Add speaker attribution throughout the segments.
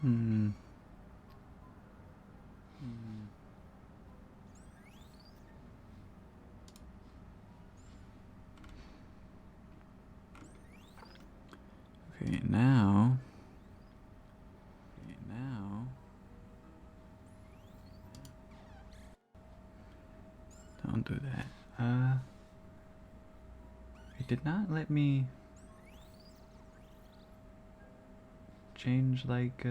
Speaker 1: Hmm. Okay, now. Don't do that. It did not let me change like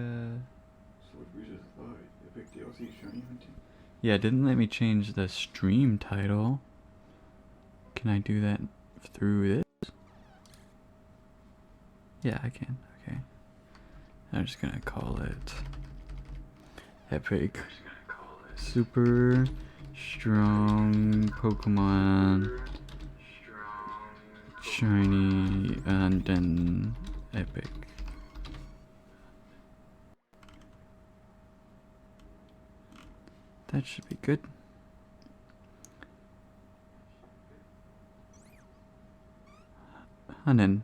Speaker 1: yeah, it didn't let me change the stream title. Can I do that through this? Yeah, I can. Okay. I'm just gonna call it Epic Super Strong Pokemon Shiny and then Epic. That should be good. And then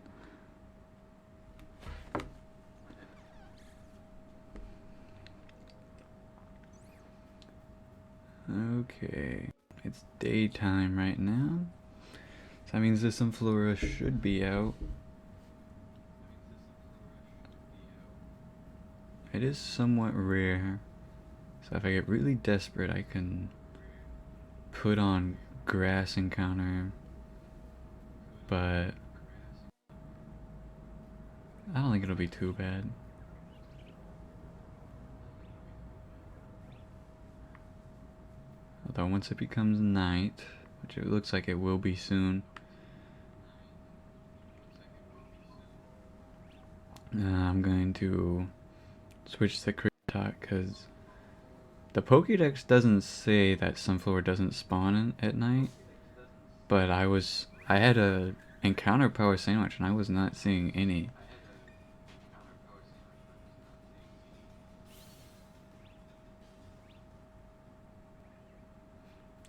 Speaker 1: okay, it's daytime right now. So that means this Sunflora should be out. It is somewhat rare. So if I get really desperate, I can put on Grass Encounter. But I don't think it'll be too bad. Although once it becomes night, which it looks like it will be soon, I'm going to switch to Krita because the Pokédex doesn't say that Sunflower doesn't spawn at night, but I had a encounter power sandwich and I was not seeing any.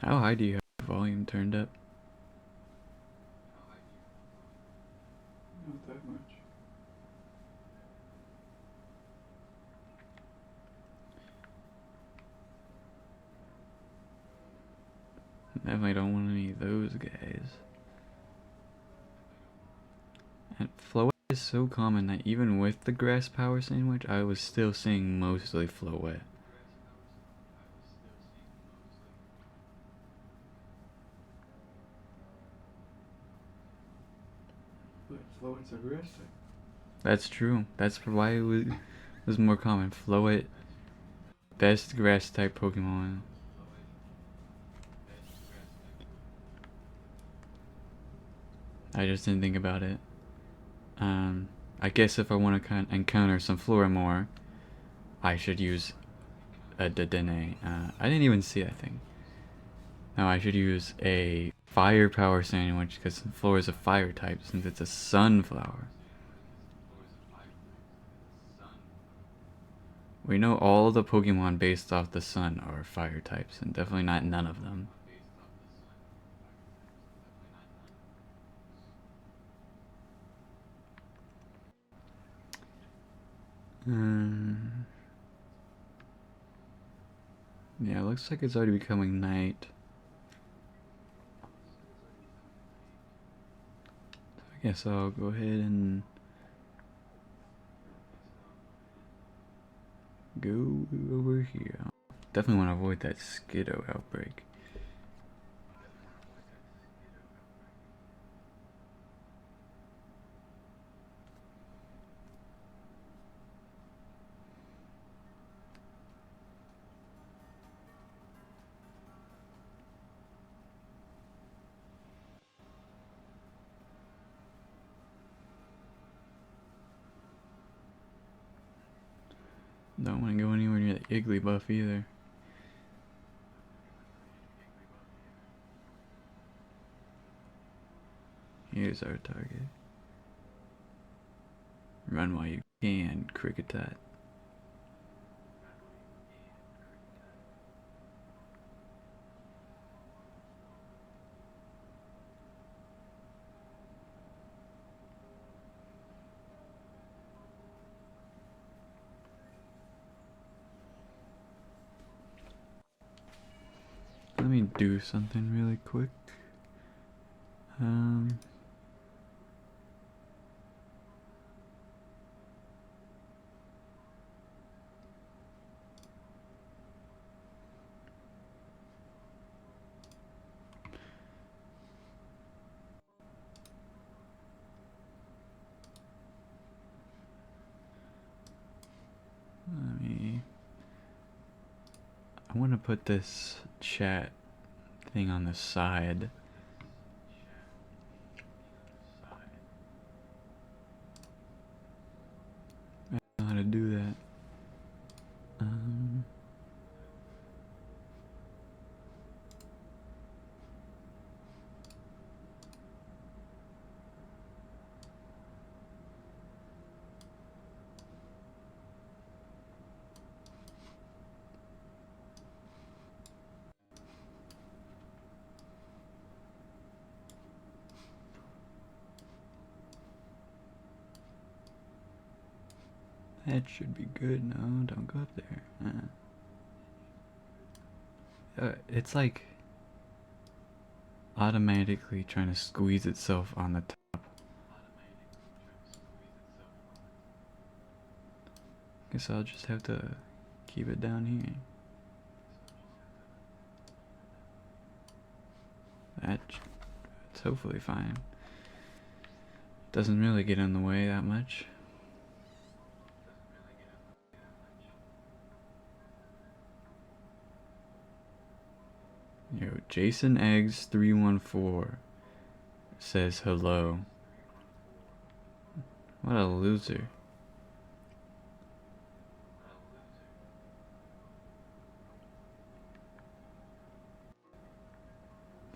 Speaker 1: How high do you have the volume turned up?
Speaker 2: Not that much.
Speaker 1: Definitely don't want any of those guys. And Floette is so common that even with the grass power sandwich, I was still seeing mostly Floette.
Speaker 2: But Floette's a grass type.
Speaker 1: That's true. That's why it was more common. Floette, best grass type Pokemon. I just didn't think about it. I guess if I want to encounter Sunflora more, I should use a Dedenne. I didn't even see that thing. No, I should use a fire power sandwich because Sunflora is a fire type since it's a sunflower. We know all the Pokemon based off the sun are fire types, and definitely not none of them. Yeah, it looks like it's already becoming night. So I guess I'll go ahead and go over here. Definitely want to avoid that Skiddo outbreak. Don't want to go anywhere near the Igglybuff either. Here's our target. Run while you can, Kricketot. do something really quick. I want to put this chat thing on the side. I don't know how to do that. That should be good. No, don't go up there. It's like automatically trying to squeeze itself on the top. Guess I'll just have to keep it down here. That's hopefully fine. Doesn't really get in the way that much. Yo, Jason Eggs 314 says hello. What a loser.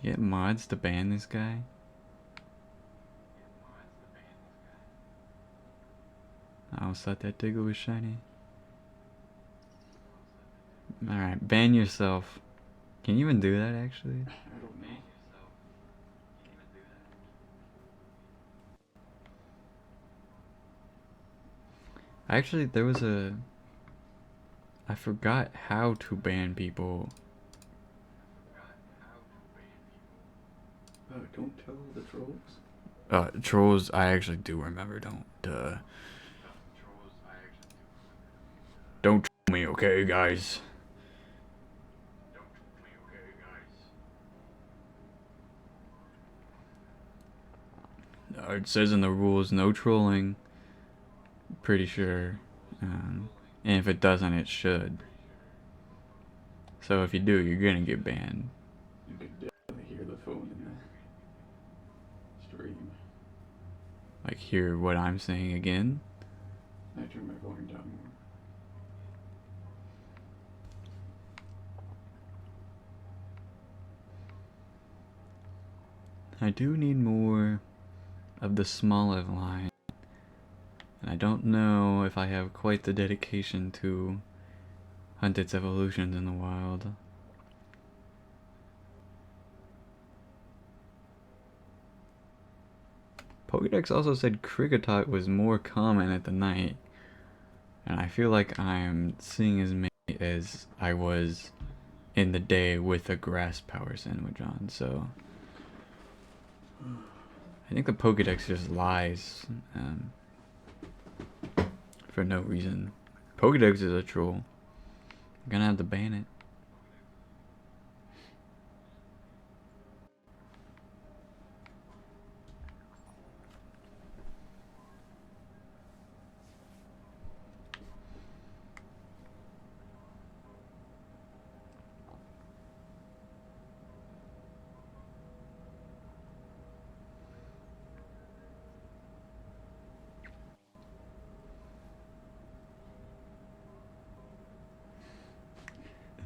Speaker 1: Get mods to ban this guy? I always thought that Diggle was shiny. Alright, ban yourself. Can you even do that actually?
Speaker 2: I don't know.
Speaker 1: Actually, there was I forgot how to ban people.
Speaker 2: Don't tell the trolls.
Speaker 1: Trolls, I actually do remember. Don't troll me, okay, guys? It says in the rules, no trolling. Pretty sure. And if it doesn't, it should. So if you do, you're gonna get banned.
Speaker 2: You could definitely hear the phone in the stream.
Speaker 1: Like, hear what I'm saying again.
Speaker 2: I turn my volume down more.
Speaker 1: I do need more of the Smoliv line. And I don't know if I have quite the dedication to hunt its evolutions in the wild. Pokedex also said Kricketot was more common at the night. And I feel like I'm seeing as many as I was in the day with a grass power sandwich on, so I think the Pokedex just lies for no reason. Pokedex is a troll. I'm gonna have to ban it.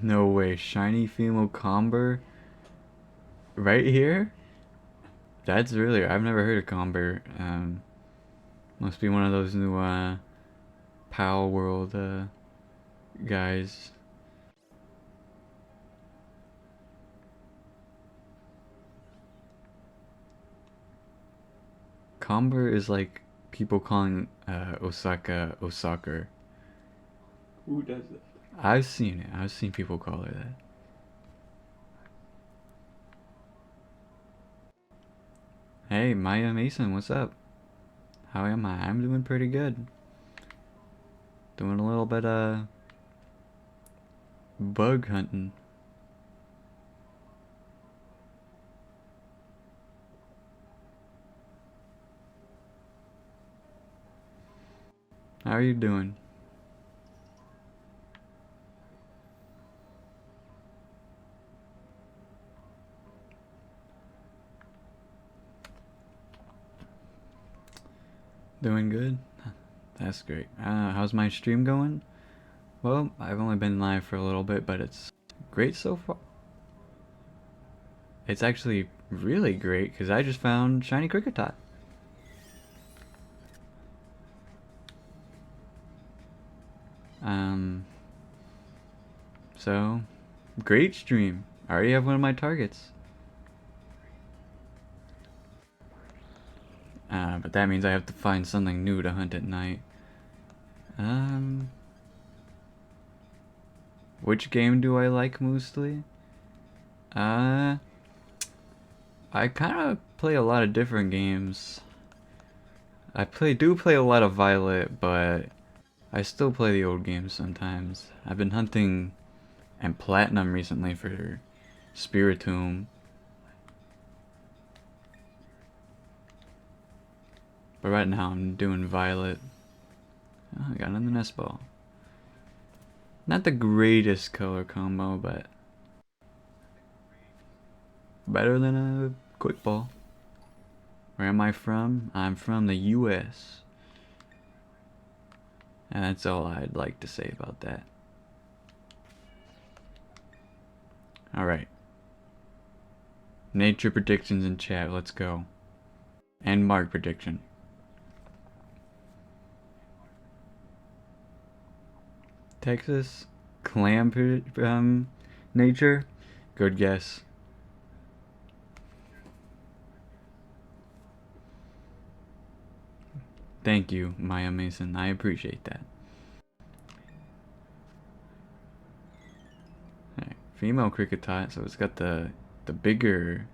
Speaker 1: No way, shiny female Comber right here? That's really, I've never heard of Comber. Must be one of those new Pal World guys. Comber is like people calling Osaka Osaka.
Speaker 2: Who does that?
Speaker 1: I've seen it. I've seen people call her that. Hey, Maya Mason, what's up? How am I? I'm doing pretty good. Doing a little bit of bug hunting. How are you doing? Doing good? That's great. How's my stream going? Well, I've only been live for a little bit, but it's great so far. It's actually really great because I just found Shiny Kricketot. Um, so, great stream. I already have one of my targets. But that means I have to find something new to hunt at night. Um, which game do I like mostly? Uh, I kind of play a lot of different games. Do play a lot of Violet, but I still play the old games sometimes. I've been hunting and Platinum recently for Spiritomb. But right now I'm doing Violet. Oh, I got another nest ball. Not the greatest color combo, but better than a quick ball. Where am I from? I'm from the US. And that's all I'd like to say about that. Alright. Nature predictions in chat, let's go. And mark prediction. Texas? Clam nature? Good guess. Thank you, Maya Mason. I appreciate that. Right. Female Kricketot, so it's got the bigger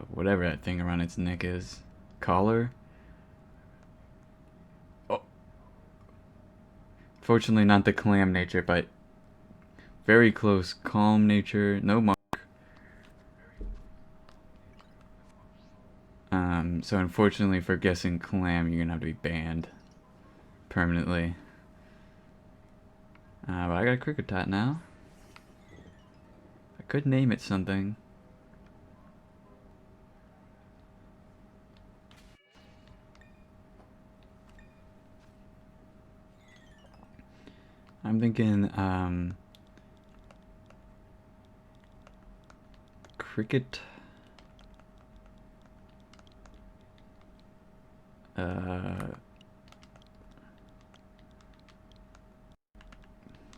Speaker 1: whatever that thing around its neck is. Collar? Oh. Fortunately not the clam nature, but very close. Calm nature, no mark. So unfortunately for guessing clam, you're gonna have to be banned permanently. But I got a Kricketot now. I could name it something. I'm thinking, cricket.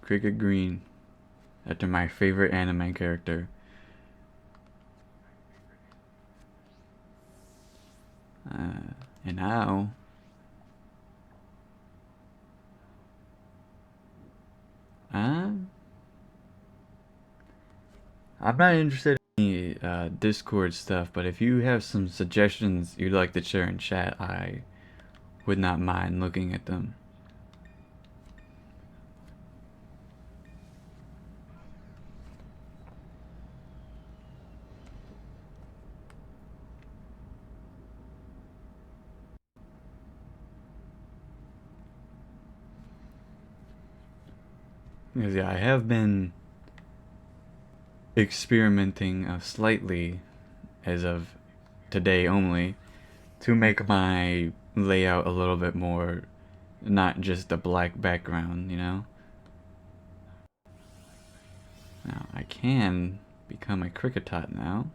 Speaker 1: Cricket Green. After my favorite anime character. And now... I'm not interested in any Discord stuff, but if you have some suggestions you'd like to share in chat, I would not mind looking at them. Because yeah, I have been experimenting slightly as of today only to make my layout a little bit more not just a black background, you know? Now, I can become a Kricketot now,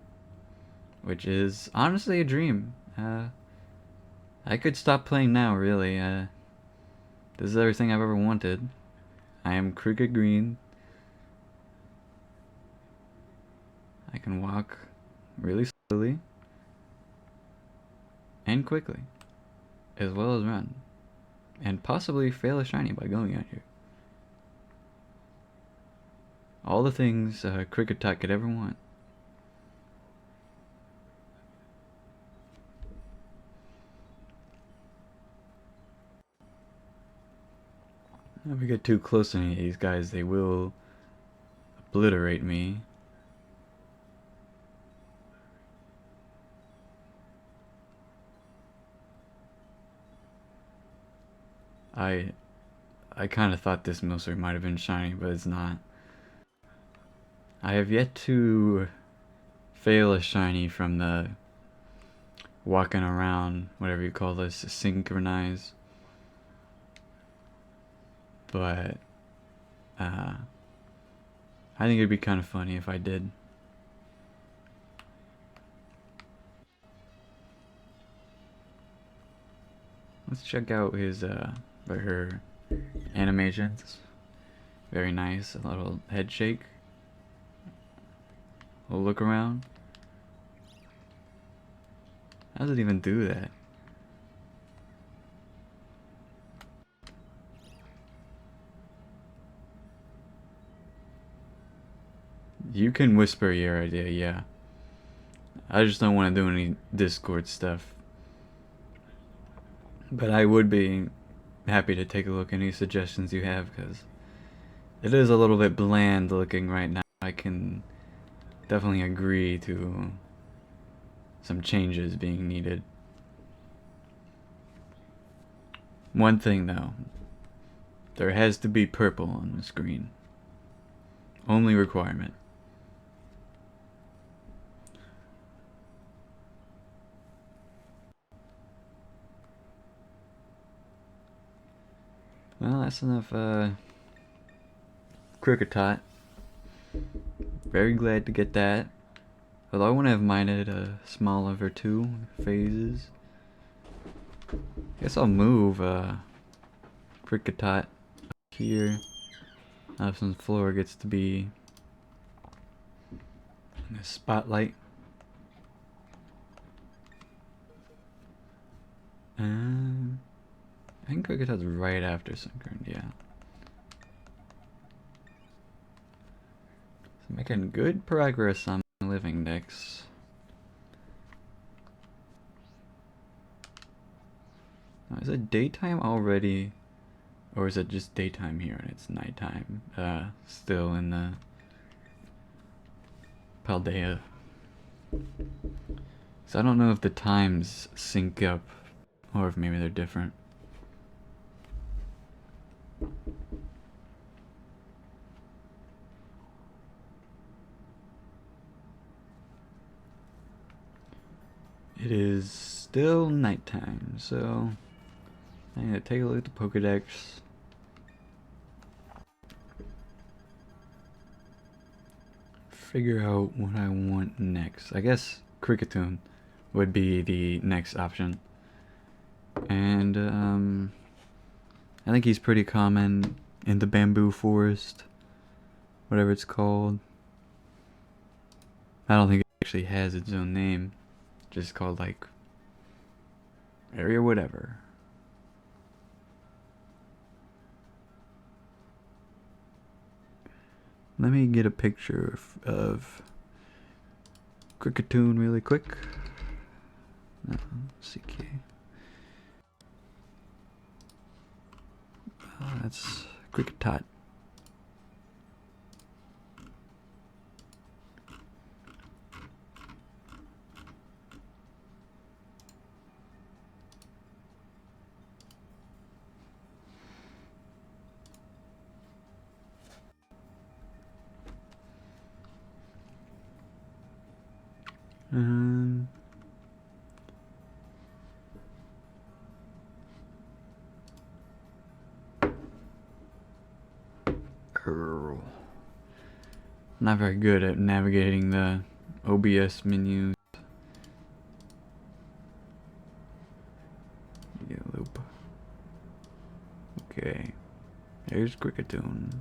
Speaker 1: which is honestly a dream. I could stop playing now, really. This is everything I've ever wanted. I am Cricket Green. I can walk really slowly and quickly, as well as run, and possibly fail a shiny by going out here. All the things Kricketot could ever want. If we get too close to any of these guys, they will obliterate me. I kind of thought this Milcer might have been shiny, but it's not. I have yet to fail a shiny from the walking around, whatever you call this, synchronize. But I think it'd be kind of funny if I did. Let's check out his or her animations. Very nice. A little head shake. A little look around. How does it even do that? You can whisper your idea, yeah. I just don't want to do any Discord stuff. But I would be happy to take a look at any suggestions you have, because it is a little bit bland looking right now. I can definitely agree to some changes being needed. One thing though, there has to be purple on the screen. Only requirement. Well, that's enough Kricketot. Very glad to get that. Although I want to have mine at a smaller for 2 phases. Guess I'll move Kricketot here. Now since floor gets to be in the spotlight. I think Cricketot's right after Synchron, yeah. So making good progress on my living decks. Now, is it daytime already? Or is it just daytime here and it's nighttime? Still in the Paldea. So I don't know if the times sync up or if maybe they're different. It is still nighttime, so I'm gonna take a look at the Pokedex. Figure out what I want next. I guess Kricketune would be the next option. And I think he's pretty common in the bamboo forest, whatever it's called. I don't think it actually has its own name, just called like area whatever. Let me get a picture of Kricketune really quick. No, CK. That's Kricketot. Not very good at navigating the OBS menus. Yeah, loop. Okay, there's Kricketune.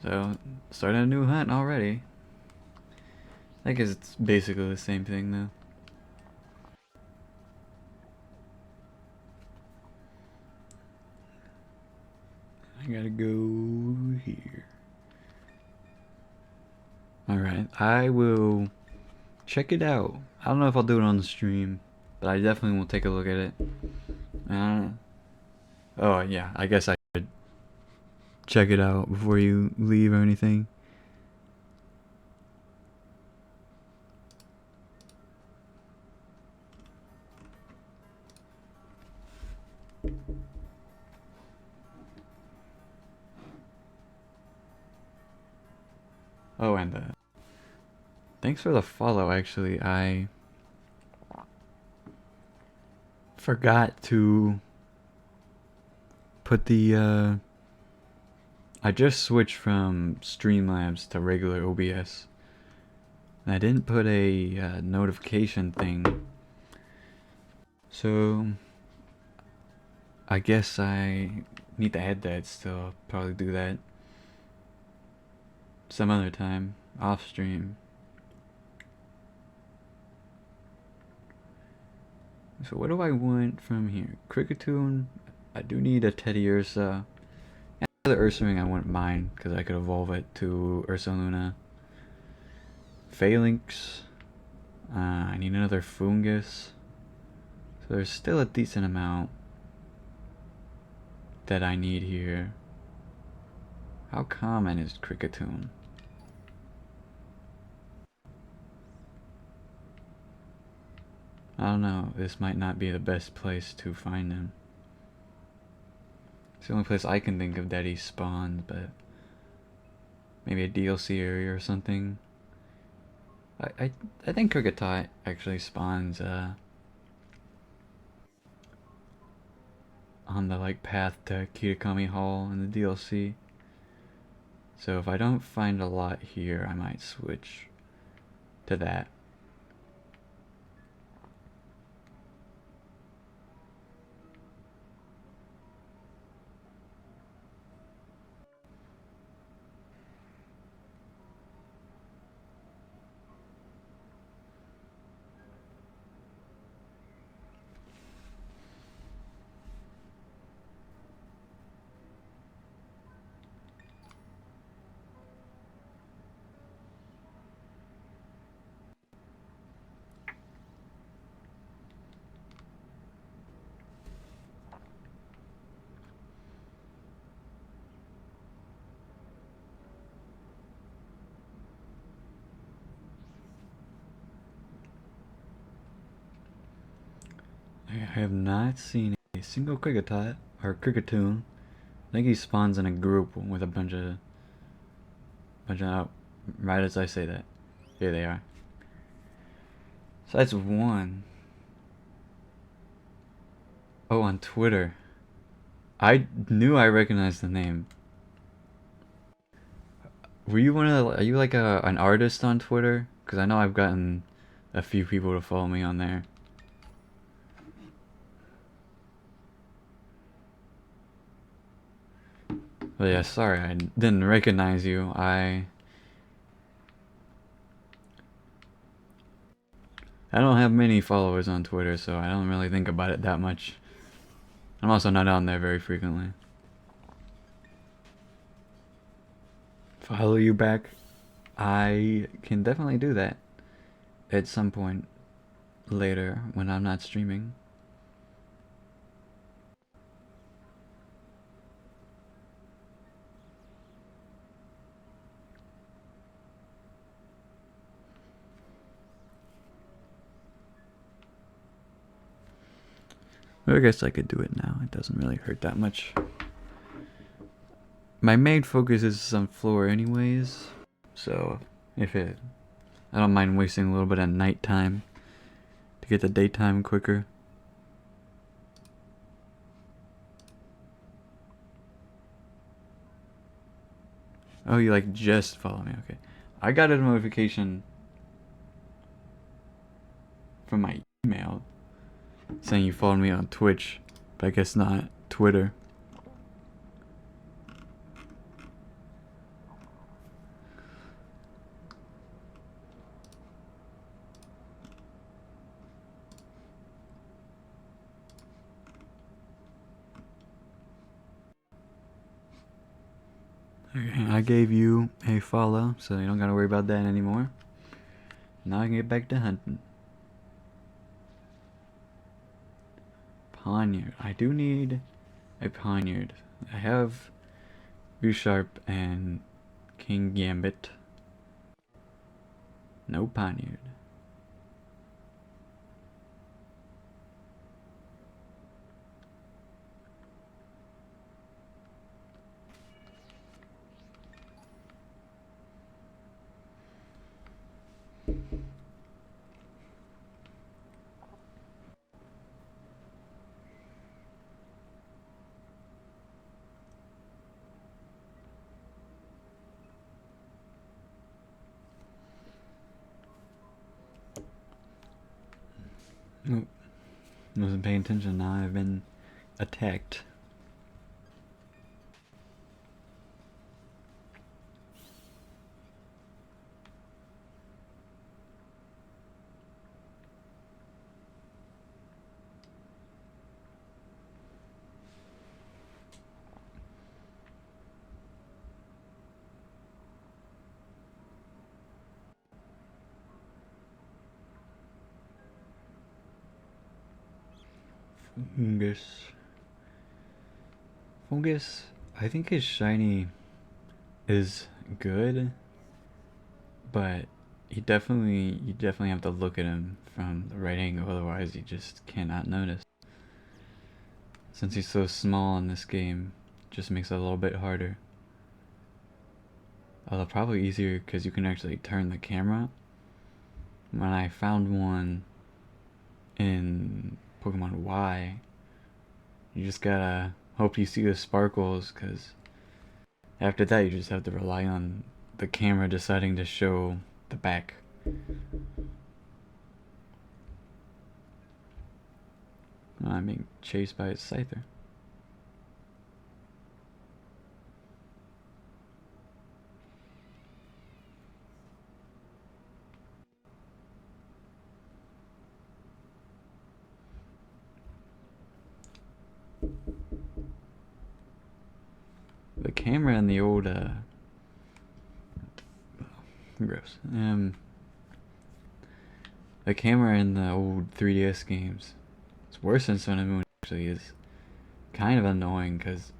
Speaker 1: So, starting a new hunt already. I guess it's basically the same thing though. I gotta go here. Alright, I will check it out. I don't know if I'll do it on the stream, but I definitely will take a look at it. Oh yeah, I guess I should check it out before you leave or anything. Oh, and thanks for the follow. Actually, I forgot to put the I just switched from Streamlabs to regular OBS. And I didn't put a notification thing. So I guess I need to add that still. Probably do that some other time off stream. So what do I want from here? Kricketune. I do need a Teddy Ursa. And the Ursaring I wouldn't mind because I could evolve it to Ursaluna. Phalanx. I need another Fungus. So there's still a decent amount that I need here. How common is Kricketune? I don't know. This might not be the best place to find him. It's the only place I can think of that he spawned, but maybe a DLC area or something. I think Kricketot actually spawns on the like path to Kitakami Hall in the DLC. So if I don't find a lot here, I might switch to that. I have not seen a single Kricketot or Kricketune. I think he spawns in a group with a bunch of right as I say that. Here they are. So that's one. Oh, on Twitter. I knew I recognized the name. Were you one of the, are you like an artist on Twitter? Because I know I've gotten a few people to follow me on there. But yeah, sorry, I didn't recognize you. I don't have many followers on Twitter, so I don't really think about it that much. I'm also not on there very frequently. Follow you back? I can definitely do that at some point later when I'm not streaming. I guess I could do it now. It doesn't really hurt that much. My main focus is on floor anyways, so I don't mind wasting a little bit of nighttime to get the daytime quicker. Oh, you like just follow me, okay. I got a notification from my email saying you followed me on Twitch, but I guess not Twitter. Okay, I gave you a follow, so you don't gotta worry about that anymore. Now I can get back to hunting. Poniard. I do need a Poniard. I have Bisharp and King Gambit. No Poniard. Nope. Wasn't paying attention. Now I've been attacked. Fungus, I think his shiny is good, but you definitely have to look at him from the right angle, otherwise you just cannot notice. Since he's so small in this game, it just makes it a little bit harder. Although probably easier because you can actually turn the camera. When I found one in Pokemon Y, you just gotta hope you see the sparkles, because after that you just have to rely on the camera deciding to show the back. I'm being chased by a Scyther. The camera in the old gross. The camera in the old 3DS games, it's worse than Sun and Moon actually, is kind of annoying because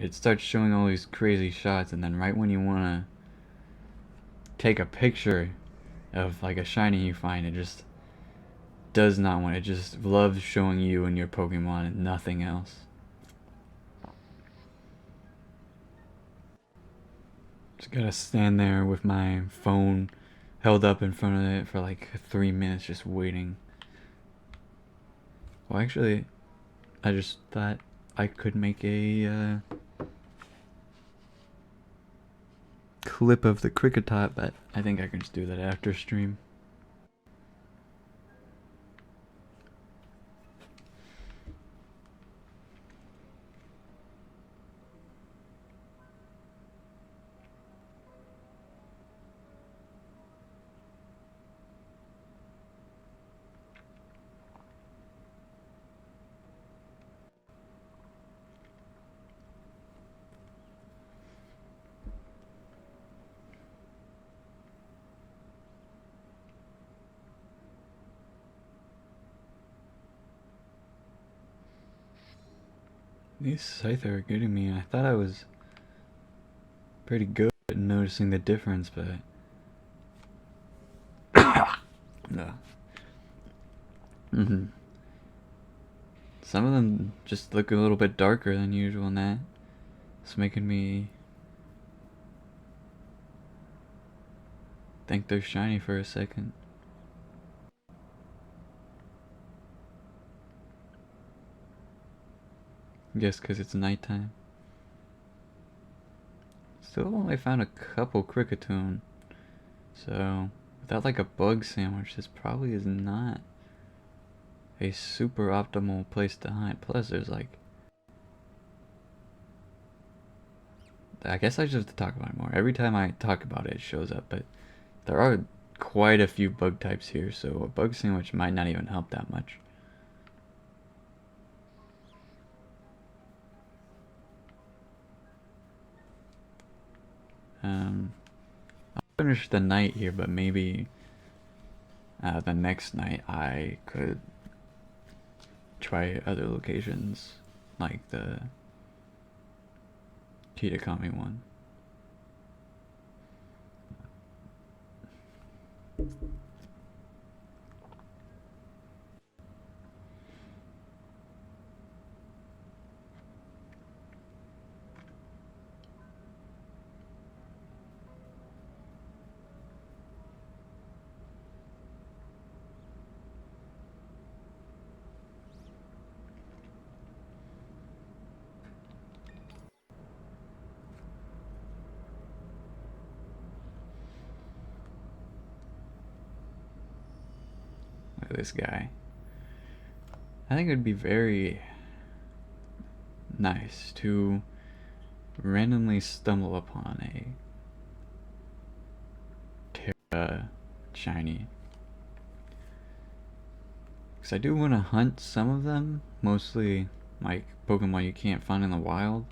Speaker 1: it starts showing all these crazy shots, and then right when you want to take a picture of like a shiny you find, it just does not want it. Just loves showing you and your Pokemon and nothing else. Just gotta stand there with my phone held up in front of it for like 3 minutes just waiting. Well, actually, I just thought I could make a clip of the Kricketot, but I think I can just do that after stream. These Scyther are getting me. I thought I was pretty good at noticing the difference, but no. Some of them just look a little bit darker than usual, and that it's making me think they're shiny for a second. I guess because it's nighttime. Still only found a couple Kricketune, so without like a bug sandwich, this probably is not a super optimal place to hunt. Plus, there's like, I guess I just have to talk about it more. Every time I talk about it, it shows up, but there are quite a few bug types here, so a bug sandwich might not even help that much. I'll finish the night here, but maybe the next night I could try other locations, like the Kitakami one. Look at this guy. I think it would be very nice to randomly stumble upon a Terra shiny. Because I do want to hunt some of them, mostly like Pokemon you can't find in the wild.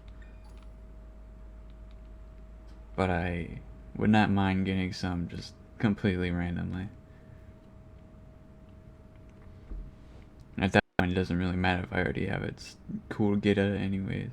Speaker 1: But I would not mind getting some just completely randomly. At that point, it doesn't really matter if I already have it. It's cool to get at it anyways.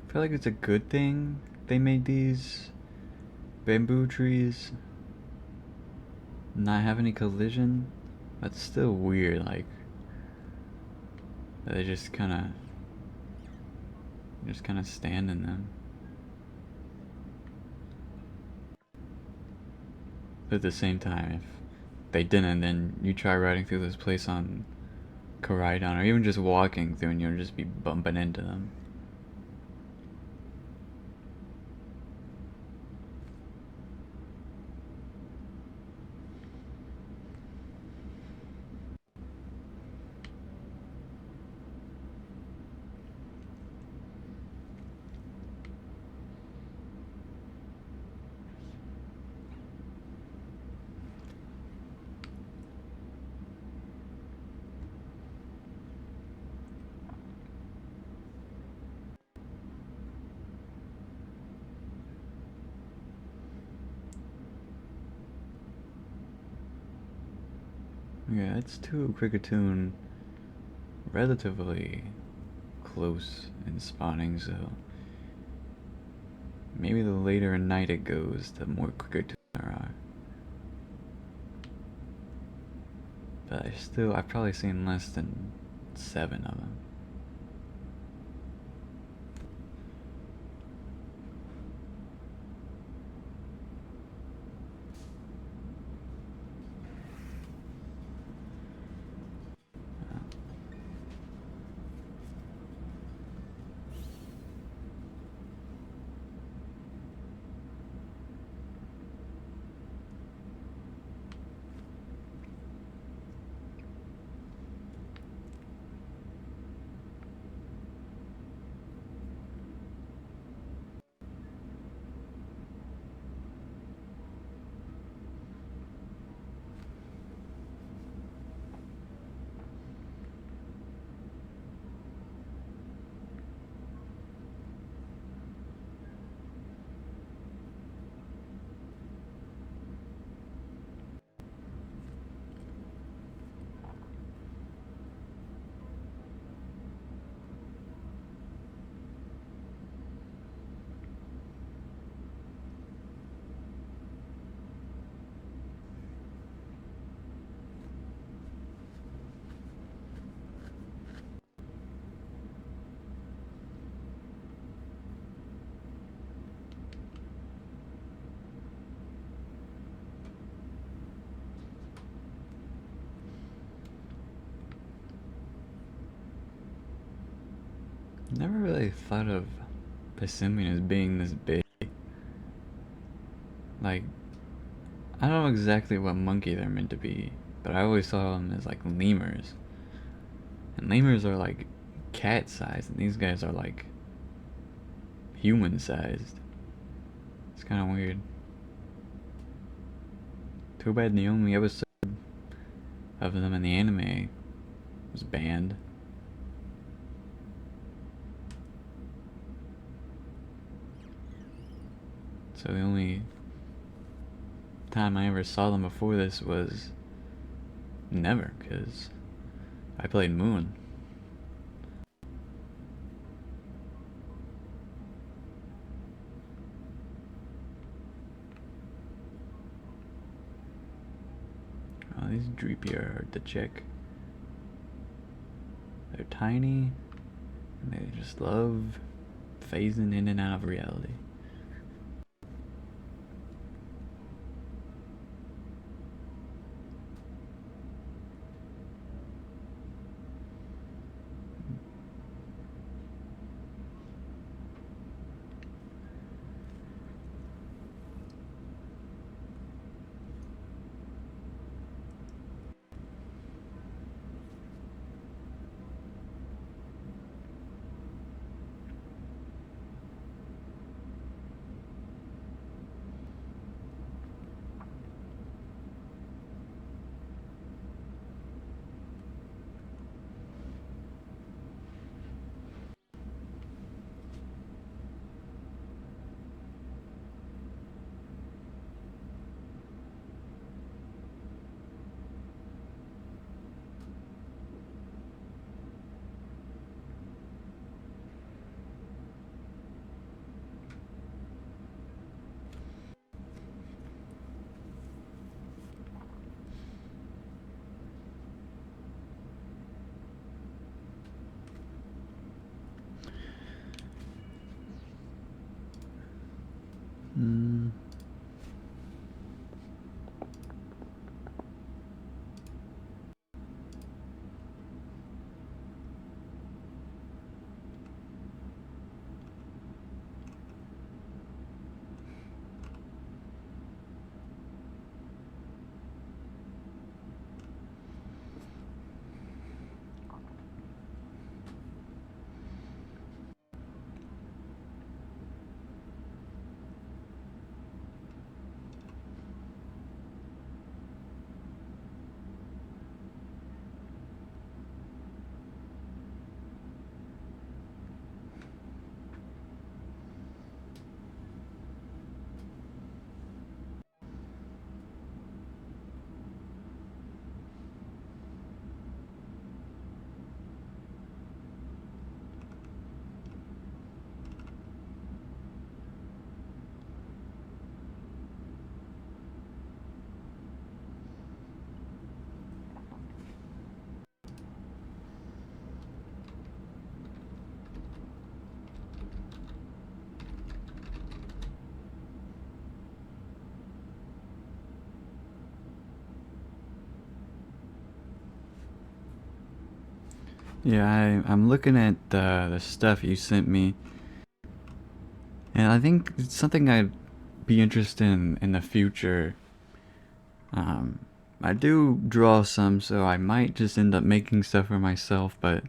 Speaker 1: I feel like it's a good thing they made these bamboo trees not have any collision. That's still weird, like they just kinda stand in them. But at the same time, if they didn't, then you try riding through this place on Koraidon, or even just walking through, and you'll just be bumping into them. Yeah, it's to Kricketune relatively close in spawning, so maybe the later in night it goes, the more Kricketune there are. But I've probably seen less than 7 of them. Never really thought of Passimian as being this big. like, I don't know exactly what monkey they're meant to be, but I always saw them as like lemurs. And lemurs are like cat sized, and these guys are like human sized. It's kind of weird. Too bad the only episode of them in the anime was banned. So the only time I ever saw them before this was never, because I played Moon. Oh, these Dreepy are hard to check. They're tiny, and they just love phasing in and out of reality. Hmm. Yeah, I'm looking at the stuff you sent me, and I think it's something I'd be interested in the future. Um, I do draw some, so I might just end up making stuff for myself, but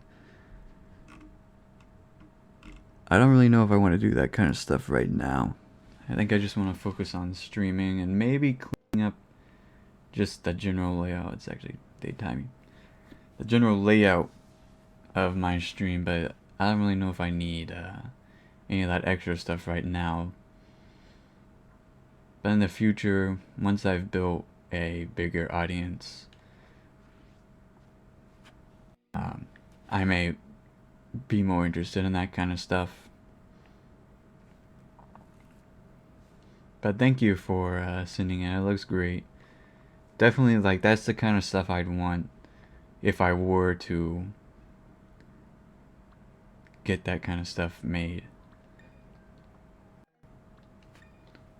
Speaker 1: I don't really know if I want to do that kind of stuff right now. I think I just want to focus on streaming and maybe cleaning up just the general layout. It's actually daytiming. The general layout of my stream, but I don't really know if I need any of that extra stuff right now. But in the future, once I've built a bigger audience, I may be more interested in that kind of stuff. But thank you for sending it. It looks great. Definitely, like, that's the kind of stuff I'd want if I were to get that kind of stuff made.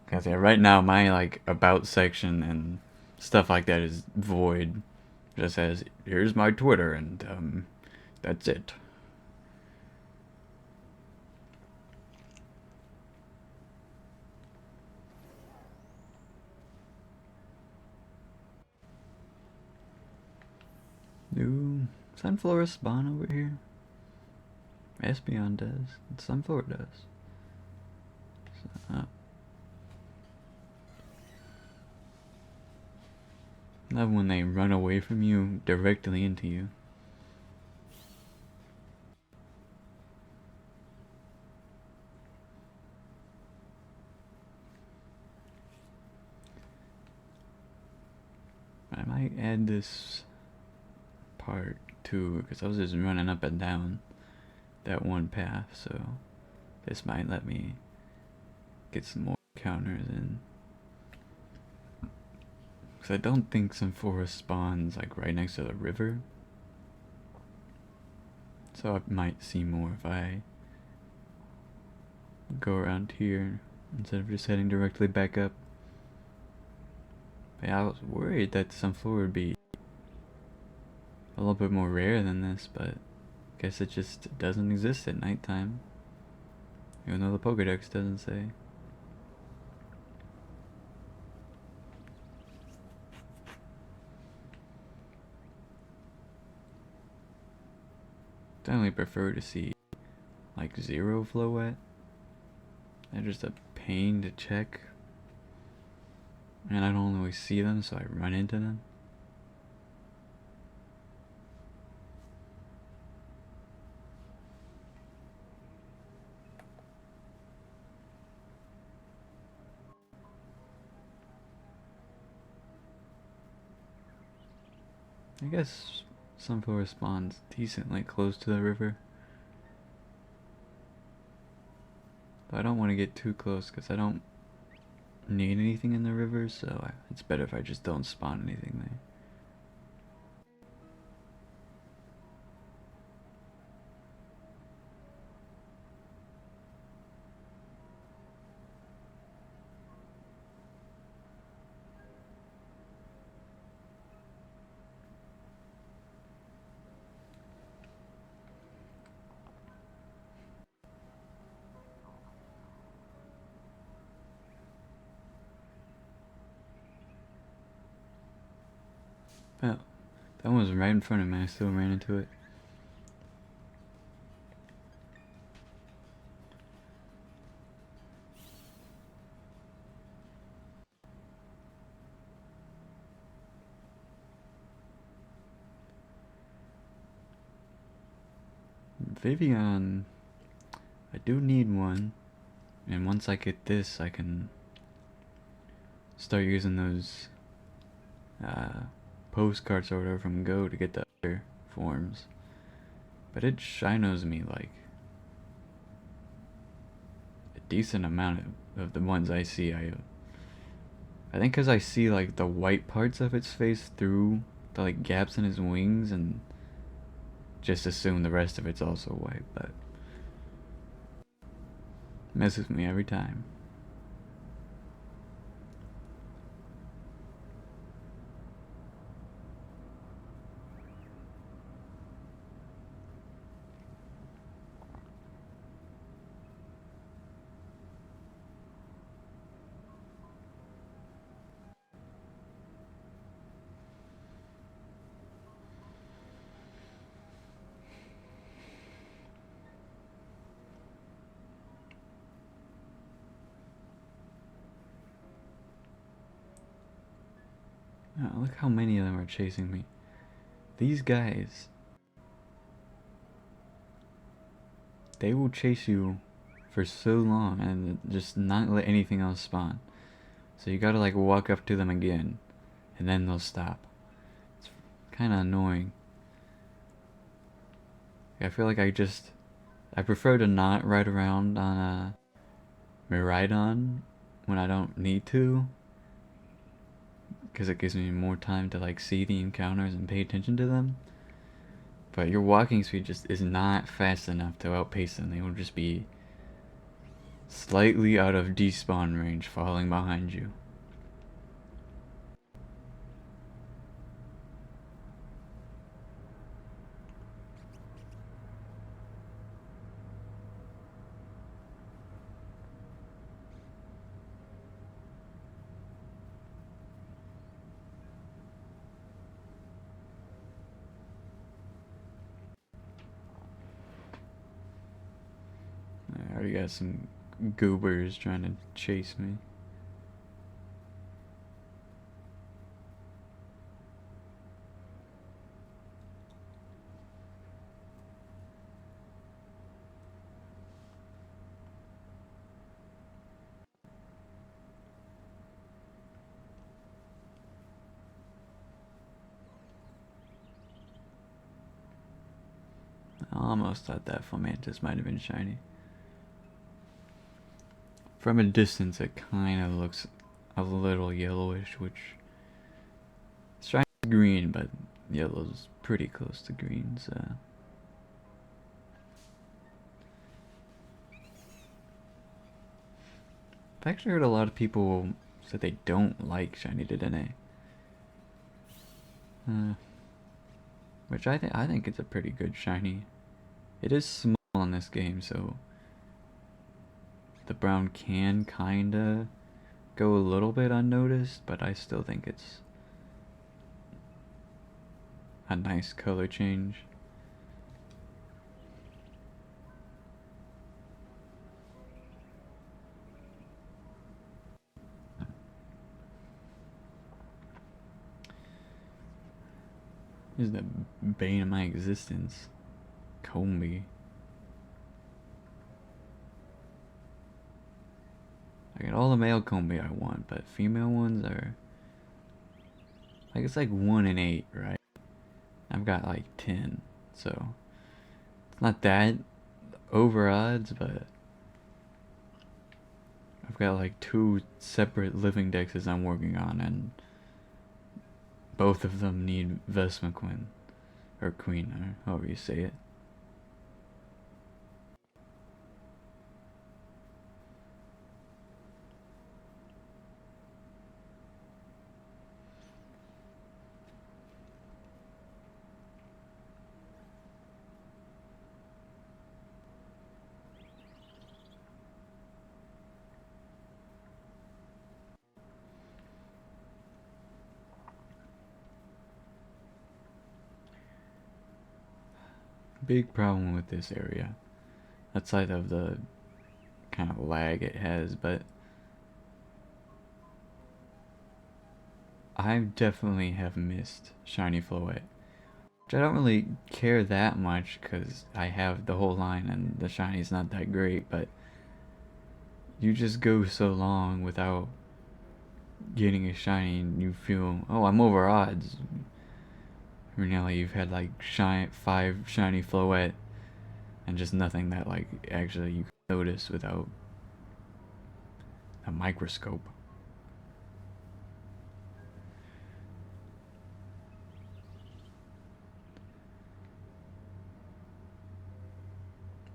Speaker 1: Cause yeah, right now my like about section and stuff like that is void. Just says here's my Twitter and that's it. Sunflora spawn over here? Espeon does. Sunflora does. So, love when they run away from you directly into you. I might add this part too, because I was just running up and down that one path, so this might let me get some more counters in. Because I don't think Sunflora spawns like right next to the river, so I might see more if I go around here instead of just heading directly back up. But yeah, I was worried that Sunflora would be a little bit more rare than this, but I guess it just doesn't exist at nighttime. Even though the Pokedex doesn't say. Definitely prefer to see like zero Floette. They're just a pain to check. And I don't always see them, so I run into them. I guess Sunflora spawns decently close to the river. But I don't want to get too close because I don't need anything in the river, so it's better if I just don't spawn anything there. Well, that one was right in front of me. I still ran into it. Vivian, I do need one. And once I get this, I can start using those postcards or whatever from Go to get the other forms. But it shinos me like a decent amount of the ones I see. I think because I see like the white parts of its face through the like gaps in his wings, and just assume the rest of it's also white, but messes with me every time. Oh, look how many of them are chasing me. These guys, they will chase you for so long and just not let anything else spawn. So you gotta like walk up to them again, and then they'll stop. It's kind of annoying. I feel like I prefer to not ride around on a Miraidon when I don't need to, because it gives me more time to like see the encounters and pay attention to them. But your walking speed just is not fast enough to outpace them. They will just be slightly out of despawn range, falling behind you. got some goobers trying to chase me. I almost thought that Fomantis might have been shiny. From a distance, it kind of looks a little yellowish, which shiny green, but yellow's pretty close to green, so. I've actually heard a lot of people say they don't like shiny Dedenne. Which I think it's a pretty good shiny. It is small in this game, so the brown can kinda go a little bit unnoticed, but I still think it's a nice color change. This is the bane of my existence. Combee. I get all the male Combee I want, but female ones are like, it's like 1 in 8, right? I've got like 10, so it's not that over odds, but I've got like 2 separate living dexes I'm working on, and both of them need Vesmaquin, or Queen, or however you say it. Big problem with this area, outside of the kind of lag it has, but I definitely have missed Shiny Floette. Which I don't really care that much because I have the whole line and the shiny's not that great, but you just go so long without getting a shiny and you feel, oh, I'm over odds. Renelli, you've had like 5 shiny Floette and just nothing that like actually you can notice without a microscope.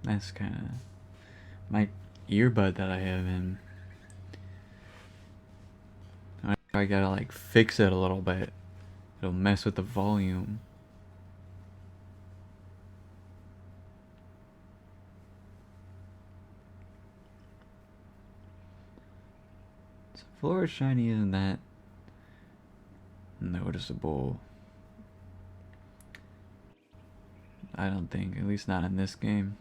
Speaker 1: That's kind of my earbud that I have in. I gotta like fix it a little bit. It'll mess with the volume. So Flora Shiny isn't that noticeable. I don't think, at least not in this game.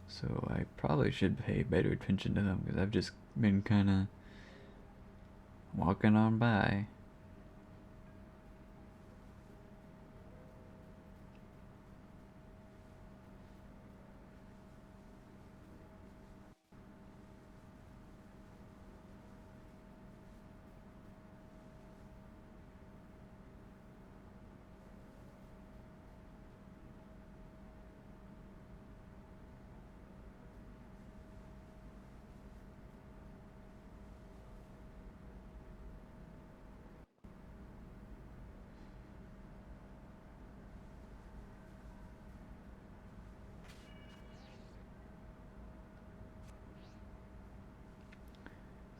Speaker 1: So I probably should pay better attention to them because I've just been kind of walking on by.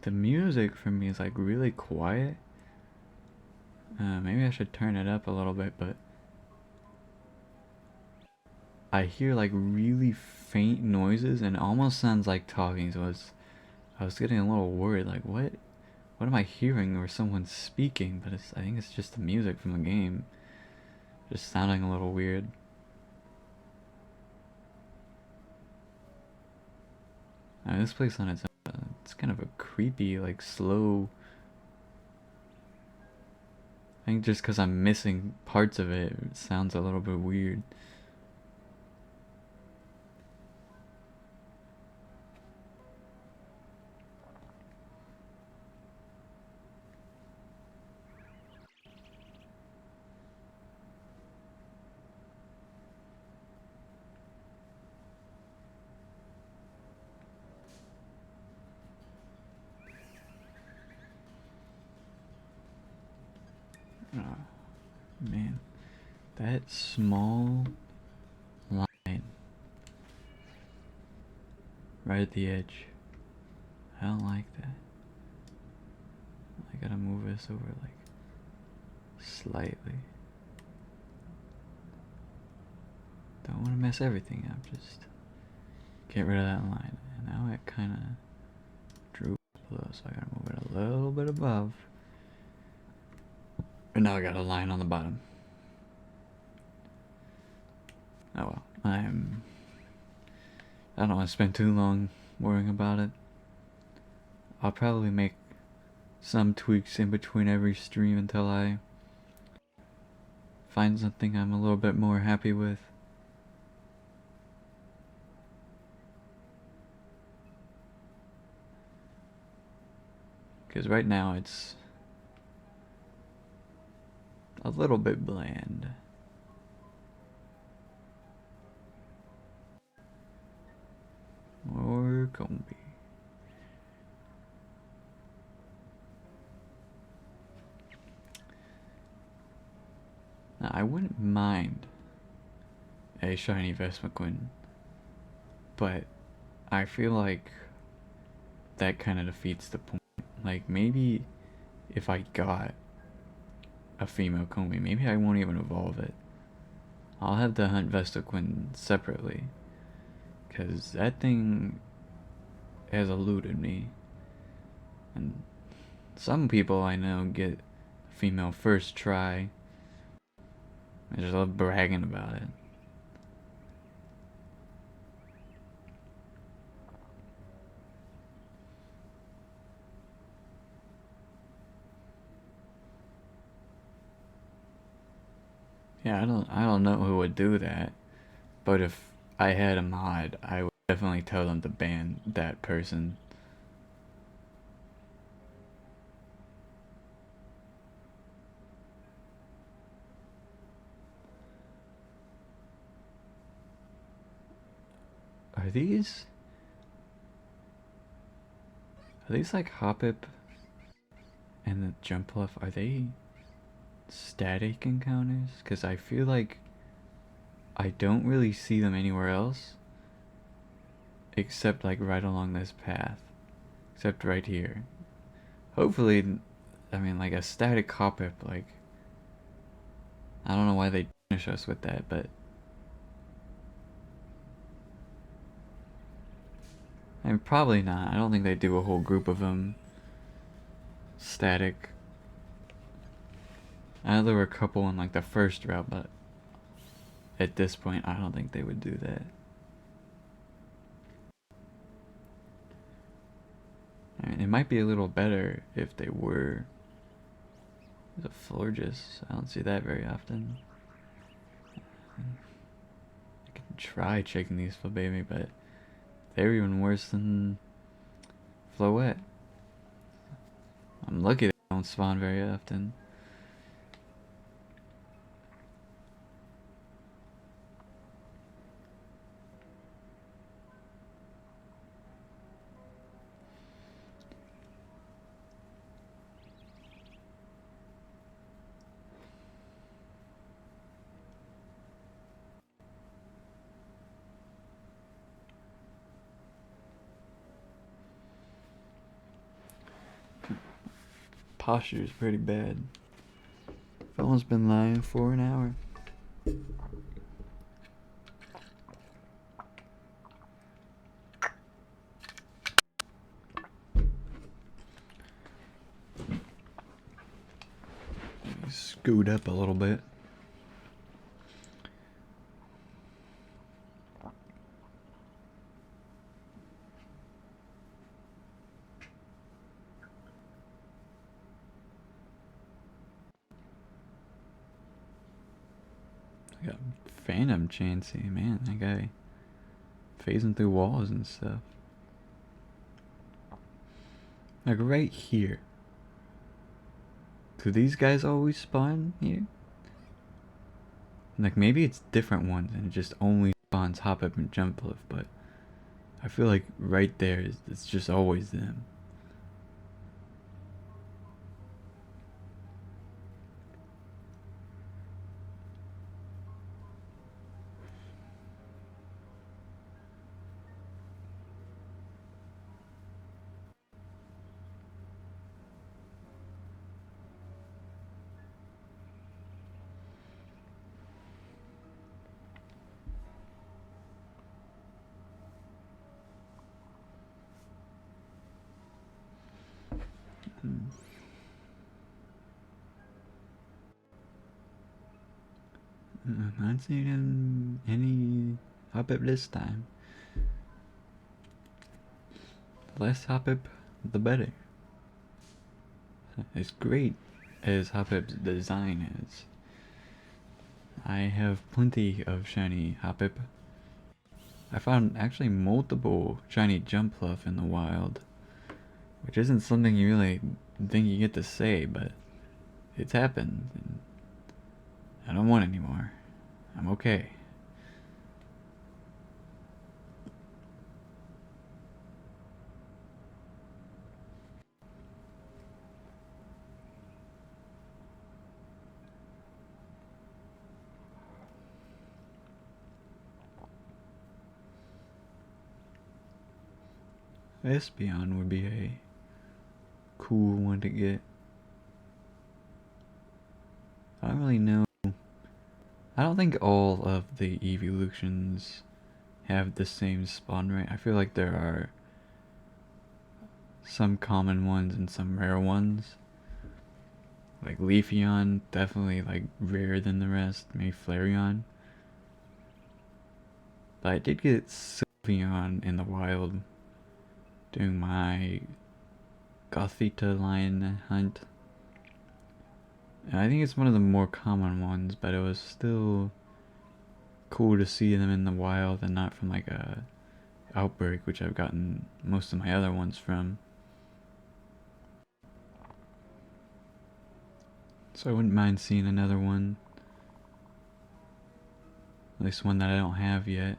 Speaker 1: The music for me is like really quiet. Maybe I should turn it up a little bit, but I hear like really faint noises and it almost sounds like talking. So I was getting a little worried, like what am I hearing, or someone speaking? But I think it's just the music from the game, just sounding a little weird. This place on its own, it's kind of a creepy, like slow. I think just because I'm missing parts of it, it sounds a little bit weird. Oh, man, that small line right at the edge. I don't like that. I gotta move this over like slightly. Don't want to mess everything up, just get rid of that line. And now it kind of drew a little, so I gotta move it a little bit above. And now I got a line on the bottom. Oh well, I don't want to spend too long worrying about it. I'll probably make some tweaks in between every stream until I find something I'm a little bit more happy with. Because right now it's a little bit bland. Or Combi. Now, I wouldn't mind a shiny Vespaquin, but I feel like that kind of defeats the point. Like, maybe if I got a female Combi, maybe I won't even evolve it. I'll have to hunt Vestoquin separately, because that thing has eluded me. And some people I know get female first try. I just love bragging about it. Yeah, I don't know who would do that, but if I had a mod, I would definitely tell them to ban that person. Are these like Hoppip and the Jumpluff? Are they static encounters? Because I feel like I don't really see them anywhere else, except like right along this path, except right here. Hopefully, I mean, like a static Hoppip, like, I don't know why they punish us with that, but I mean, probably not. I don't think they do a whole group of them static. I know there were a couple in like the first route, but at this point, I don't think they would do that. I mean, it might be a little better if they were. There's a Florges. I don't see that very often. I can try checking these for baby, but they're even worse than Floette. I'm lucky they don't spawn very often. Posture is pretty bad. Phone's been lying for an hour. Scoot up a little bit. Got Phantom Chansey, man, that guy phasing through walls and stuff. Like right here. Do these guys always spawn here? Like maybe it's different ones and it just only spawns Hoppip and Jumpluff, but I feel like right there it's just always them. I'm not seeing any Hoppip this time. The less Hoppip, the better. As great as Hoppip's design is, I have plenty of shiny Hoppip. I found actually multiple shiny Jumpluff in the wild, which isn't something you really think you get to say, but it's happened, and I don't want any more. I'm okay. Espeon would be a cool one to get. I don't really know. I don't think all of the evolutions have the same spawn rate. I feel like there are some common ones and some rare ones. Like Leafeon, definitely like rarer than the rest. Maybe Flareon. But I did get Sylveon in the wild doing my Gothita line hunt. And I think it's one of the more common ones, but it was still cool to see them in the wild and not from like a outbreak, which I've gotten most of my other ones from. So I wouldn't mind seeing another one. At least one that I don't have yet.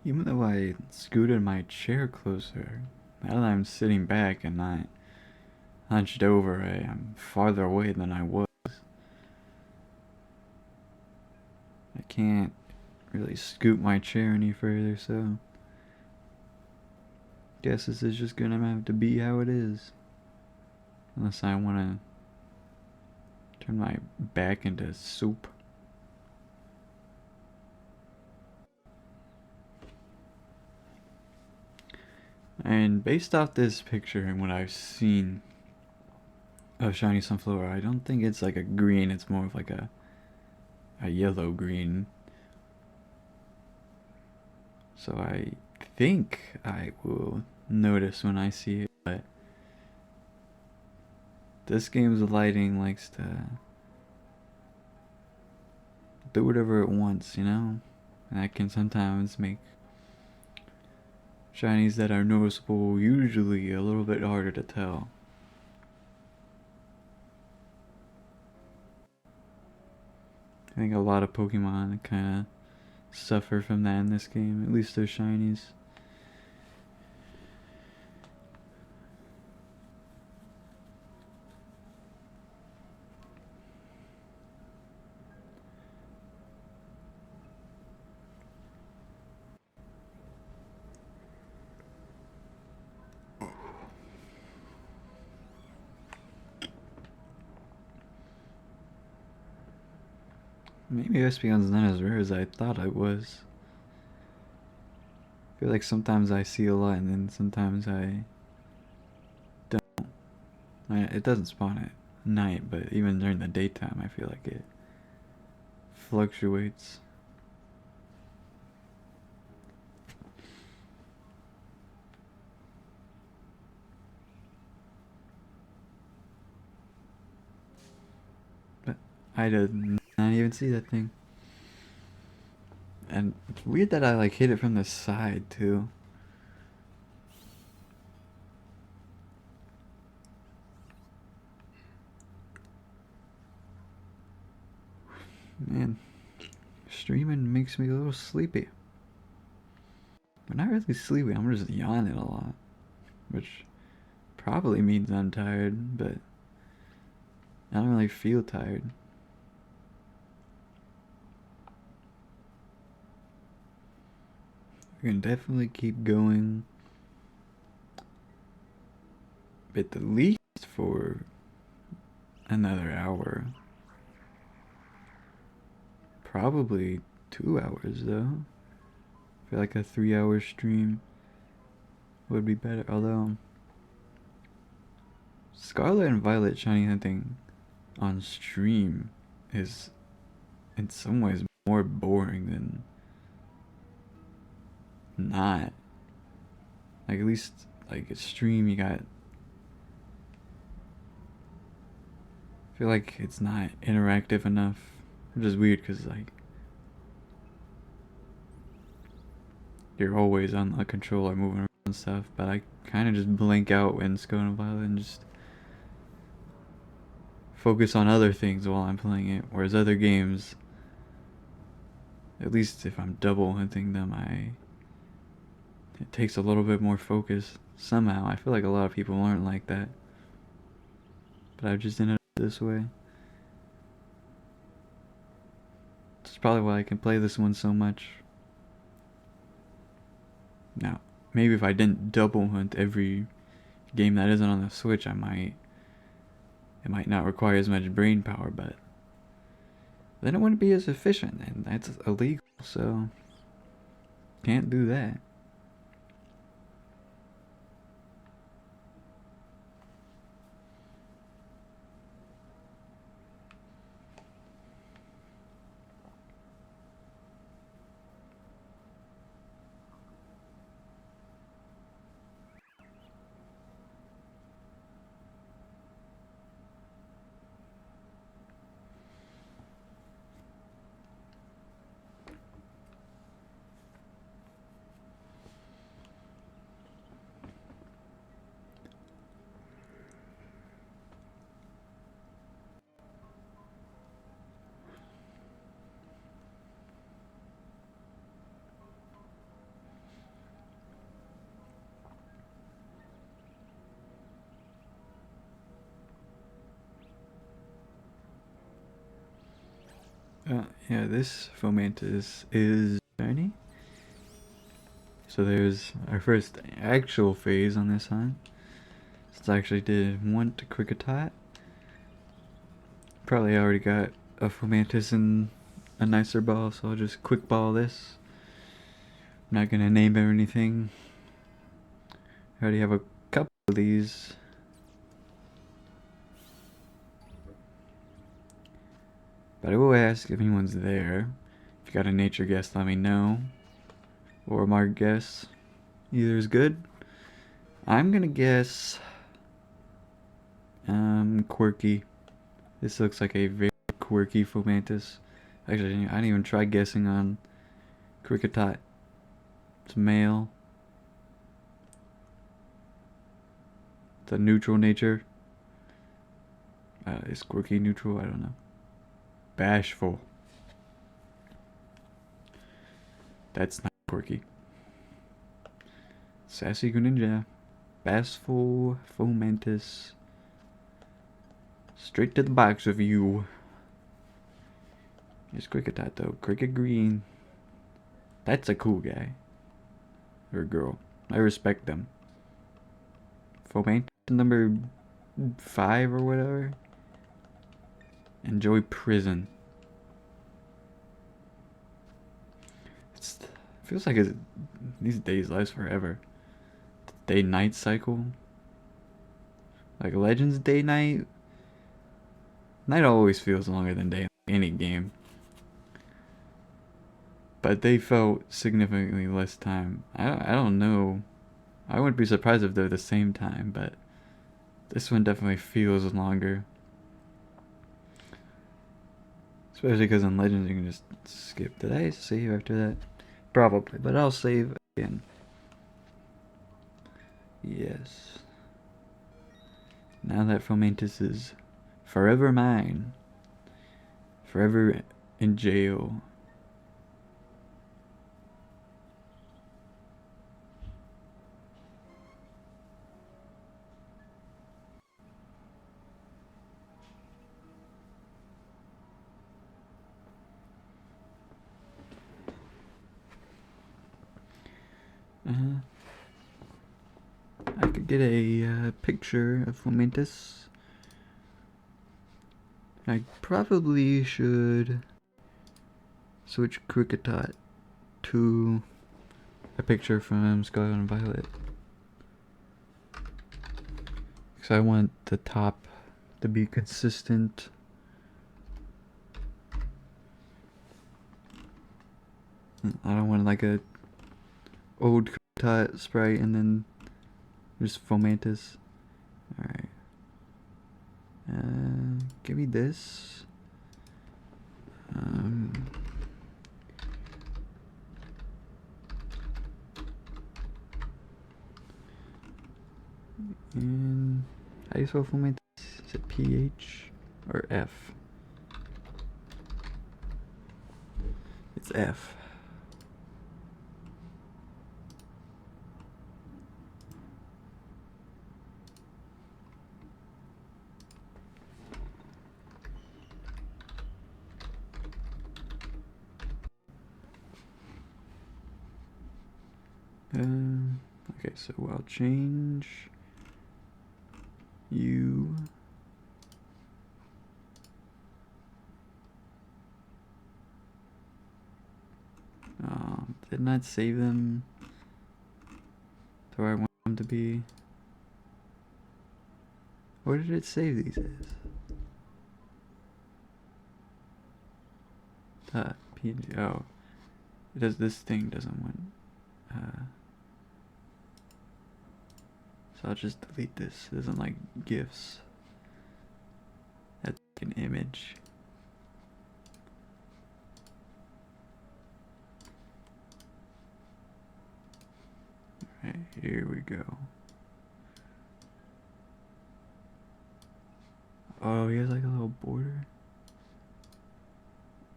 Speaker 1: Even though I scooted my chair closer, now that I'm sitting back and not hunched over, I am farther away than I was. I can't really scoot my chair any further, so guess this is just gonna have to be how it is. Unless I wanna turn my back into soup. And based off this picture and what I've seen of shiny sunflower, I don't think it's like a green, it's more of like a yellow green. So I think I will notice when I see it, but this game's lighting likes to do whatever it wants, you know? And that can sometimes make shinies that are noticeable usually a little bit harder to tell. I think a lot of Pokemon kind of suffer from that in this game, at least their shinies. Maybe Espeon's not as rare as I thought it was. I feel like sometimes I see a lot and then sometimes I don't. It doesn't spawn at night, but even during the daytime I feel like it fluctuates. But I did not even see that thing. And it's weird that I like hit it from the side too. Man, streaming makes me a little sleepy. But not really sleepy, I'm just yawning a lot. Which probably means I'm tired, but I don't really feel tired. We can definitely keep going. At the least for another hour. Probably 2 hours though. I feel like a 3 hour stream would be better. Although Scarlet and Violet shiny hunting on stream is in some ways more boring than not. Like at least like a stream you got, I feel like it's not interactive enough, which is weird because like you're always on the controller moving around and stuff, but I kind of just blank out when Scarlet and Violet and just focus on other things while I'm playing it. Whereas other games, at least if I'm double hunting them, it takes a little bit more focus somehow. I feel like a lot of people aren't like that, but I've just ended up this way. That's probably why I can play this one so much. Now, maybe if I didn't double hunt every game that isn't on the Switch, it might not require as much brain power, but then it wouldn't be as efficient, and that's illegal, so can't do that. Yeah, this Fomantis is shiny. So there's our first actual phase on this hunt. Since I actually did want to Kricketot. Probably already got a Fomantis and a nicer ball, so I'll just quick ball this. I'm not gonna name it or anything. I already have a couple of these. But I will ask if anyone's there. If you got a nature guess, let me know. Or a mark guess. Either is good. I'm gonna guess quirky. This looks like a very quirky Fomantis. Actually, I didn't even try guessing on Kricketot. It's male. It's a neutral nature. Is quirky neutral? I don't know. Bashful. That's not quirky. Sassy Greninja. Bashful Fomantis. Straight to the box with you. Here's Kricketot though. Cricket Green. That's a cool guy. Or girl. I respect them. Fomantis number 5 or whatever. Enjoy prison. feels like these days last forever. Day-night cycle. Like Legends day-night. Night always feels longer than day in any game. But they felt significantly less time. I don't know. I wouldn't be surprised if they're the same time, but this one definitely feels longer. Especially because in Legends you can just skip. Did I save after that? Probably, but I'll save again. Yes. Now that Fomantis is forever mine. Forever in jail. I could get a picture of Fomantis. I probably should switch Kricketot to a picture from Scarlet and Violet. Because I want the top to be consistent. I don't want like a old Kricketot sprite and then just Fomantis. Alright. Give me this. And how do you spell Fomantis? Is it PH or F? It's F. Okay, so I'll change you. Did not save them to where I want them to be. Where did it save these as? PNG. Oh, this thing doesn't want. So I'll just delete this. It doesn't like GIFs. That's like an image. Alright, here we go. Oh, he has like a little border.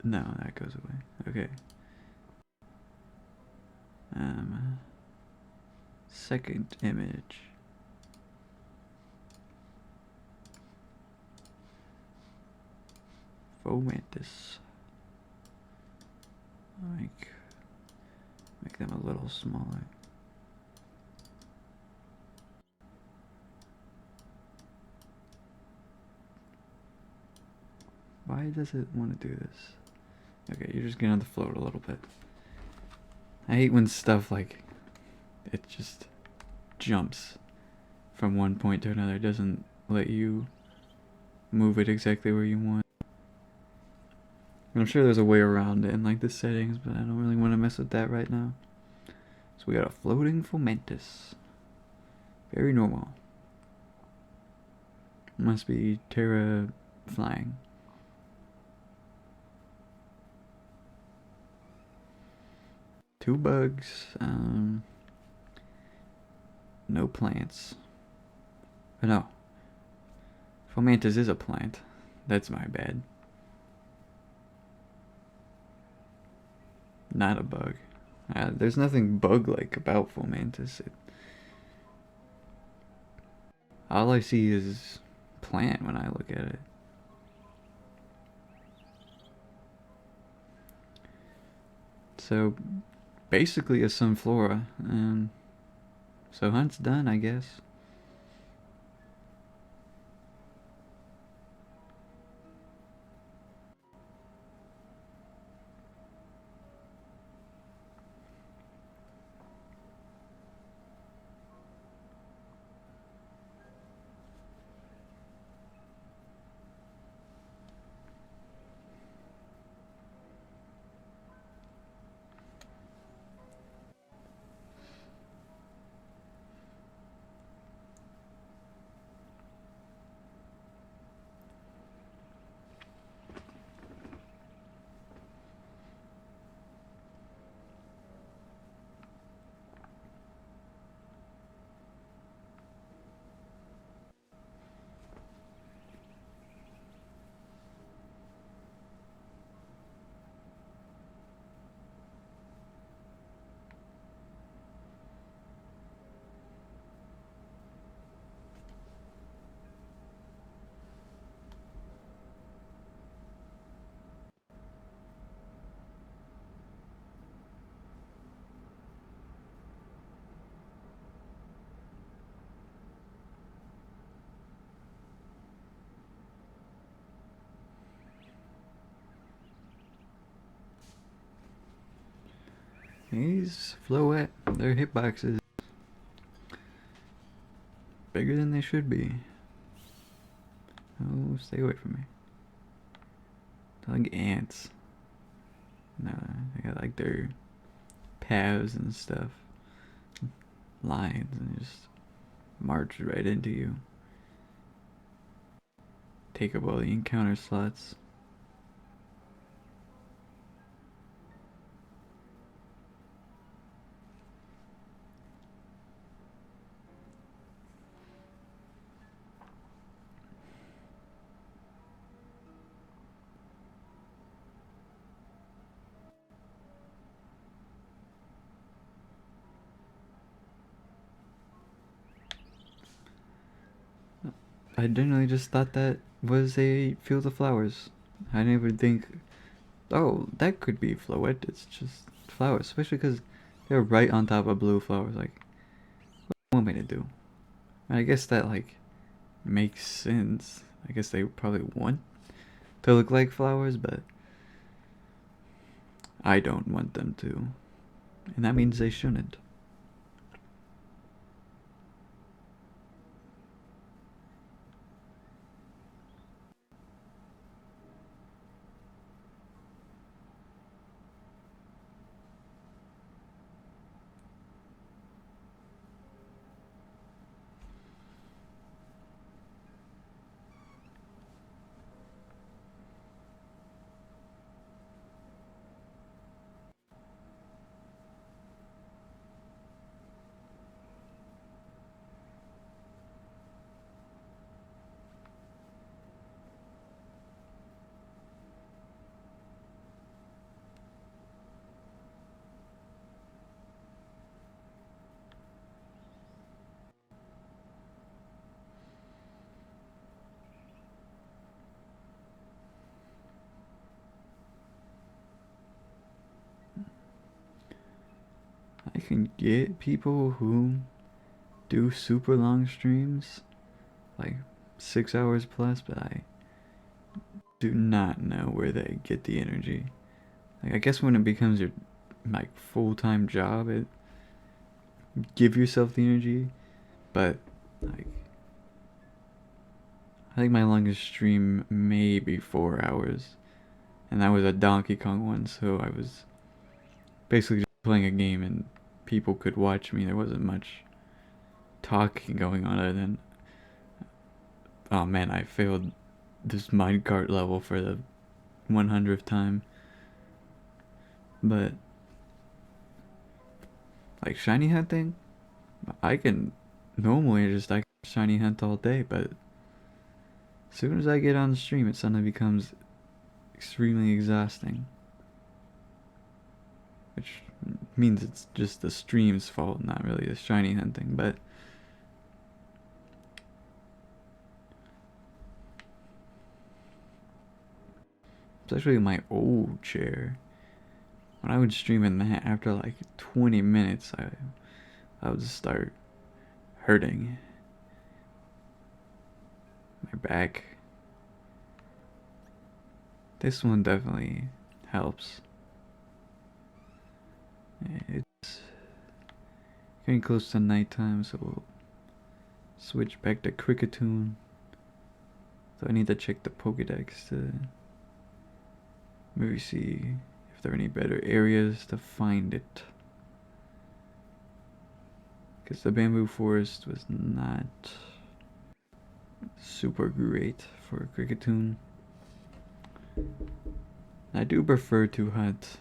Speaker 1: No, that goes away. Okay. Second image. Fomantis. Make them a little smaller. Why does it want to do this? Okay, you're just getting on the float a little bit. I hate when stuff like it just jumps from one point to another. It doesn't let you move it exactly where you want. And I'm sure there's a way around it in like the settings, but I don't really want to mess with that right now. So we got a floating Fomantis. Very normal. Must be Terra flying. Two bugs. No plants. Oh, no. Fomantis is a plant. That's my bad. Not a bug. There's nothing bug-like about Fomantis. All I see is plant when I look at it. So, basically a Sunflora. So hunt's done, I guess. These Floette, their hitboxes bigger than they should be. Oh, stay away from me. They're like ants. No, they got like their paths and stuff. Lines and just march right into you. Take up all the encounter slots. I generally just thought that was a field of flowers. I never think, oh, that could be Floette. It's just flowers, especially because they're right on top of blue flowers. Like, what do you want me to do? And I guess that like makes sense. I guess they probably want to look like flowers, but I don't want them to, and that means they shouldn't. I can get people who do super long streams, like 6 hours plus, but I do not know where they get the energy. Like, I guess when it becomes your like full-time job, it give yourself the energy, but like I think my longest stream may be 4 hours, and that was a Donkey Kong one, so I was basically just playing a game and people could watch me. There wasn't much talking going on other than, oh man, I failed this minecart level for the 100th time. But like shiny hunting, I can normally just like shiny hunt all day, but as soon as I get on the stream, it suddenly becomes extremely exhausting. Which means it's just the stream's fault, not really the shiny hunting, but especially my old chair. When I would stream in that, after like 20 minutes, I would just start hurting. My back. This one definitely helps. It's getting close to nighttime, so we'll switch back to Cricketune. So I need to check the Pokedex to maybe see if there are any better areas to find it. Because the bamboo forest was not super great for Cricketune. I do prefer to hunt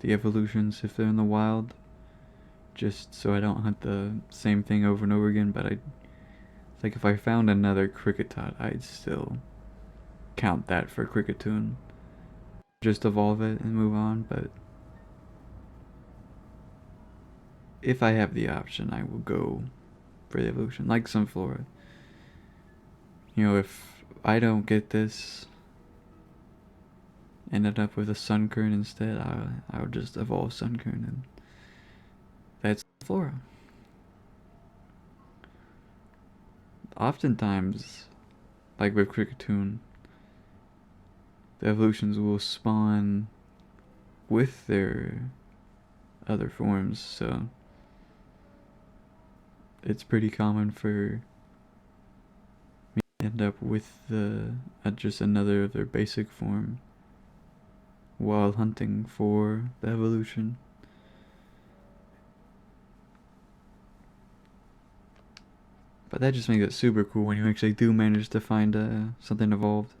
Speaker 1: the evolutions if they're in the wild, just so I don't hunt the same thing over and over again, but like if I found another Kricketot, I'd still count that for Cricketune. Just evolve it and move on, but if I have the option, I will go for the evolution, like Sunflora. You know, if I don't get this, ended up with a Sunkern instead, I would just evolve Sunkern, and that's Flora. Oftentimes, like with Cricketune, the evolutions will spawn with their other forms, so it's pretty common for me to end up with just another of their basic form while hunting for the evolution. But that just makes it super cool when you actually do manage to find something evolved.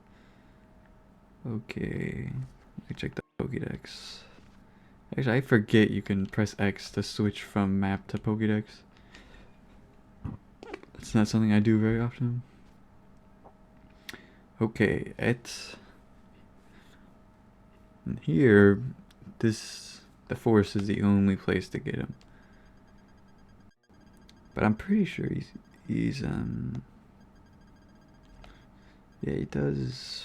Speaker 1: Okay, let me check the Pokédex. Actually, I forget you can press X to switch from map to Pokédex. It's not something I do very often. Okay, here, the forest is the only place to get him. But I'm pretty sure he's yeah, he does.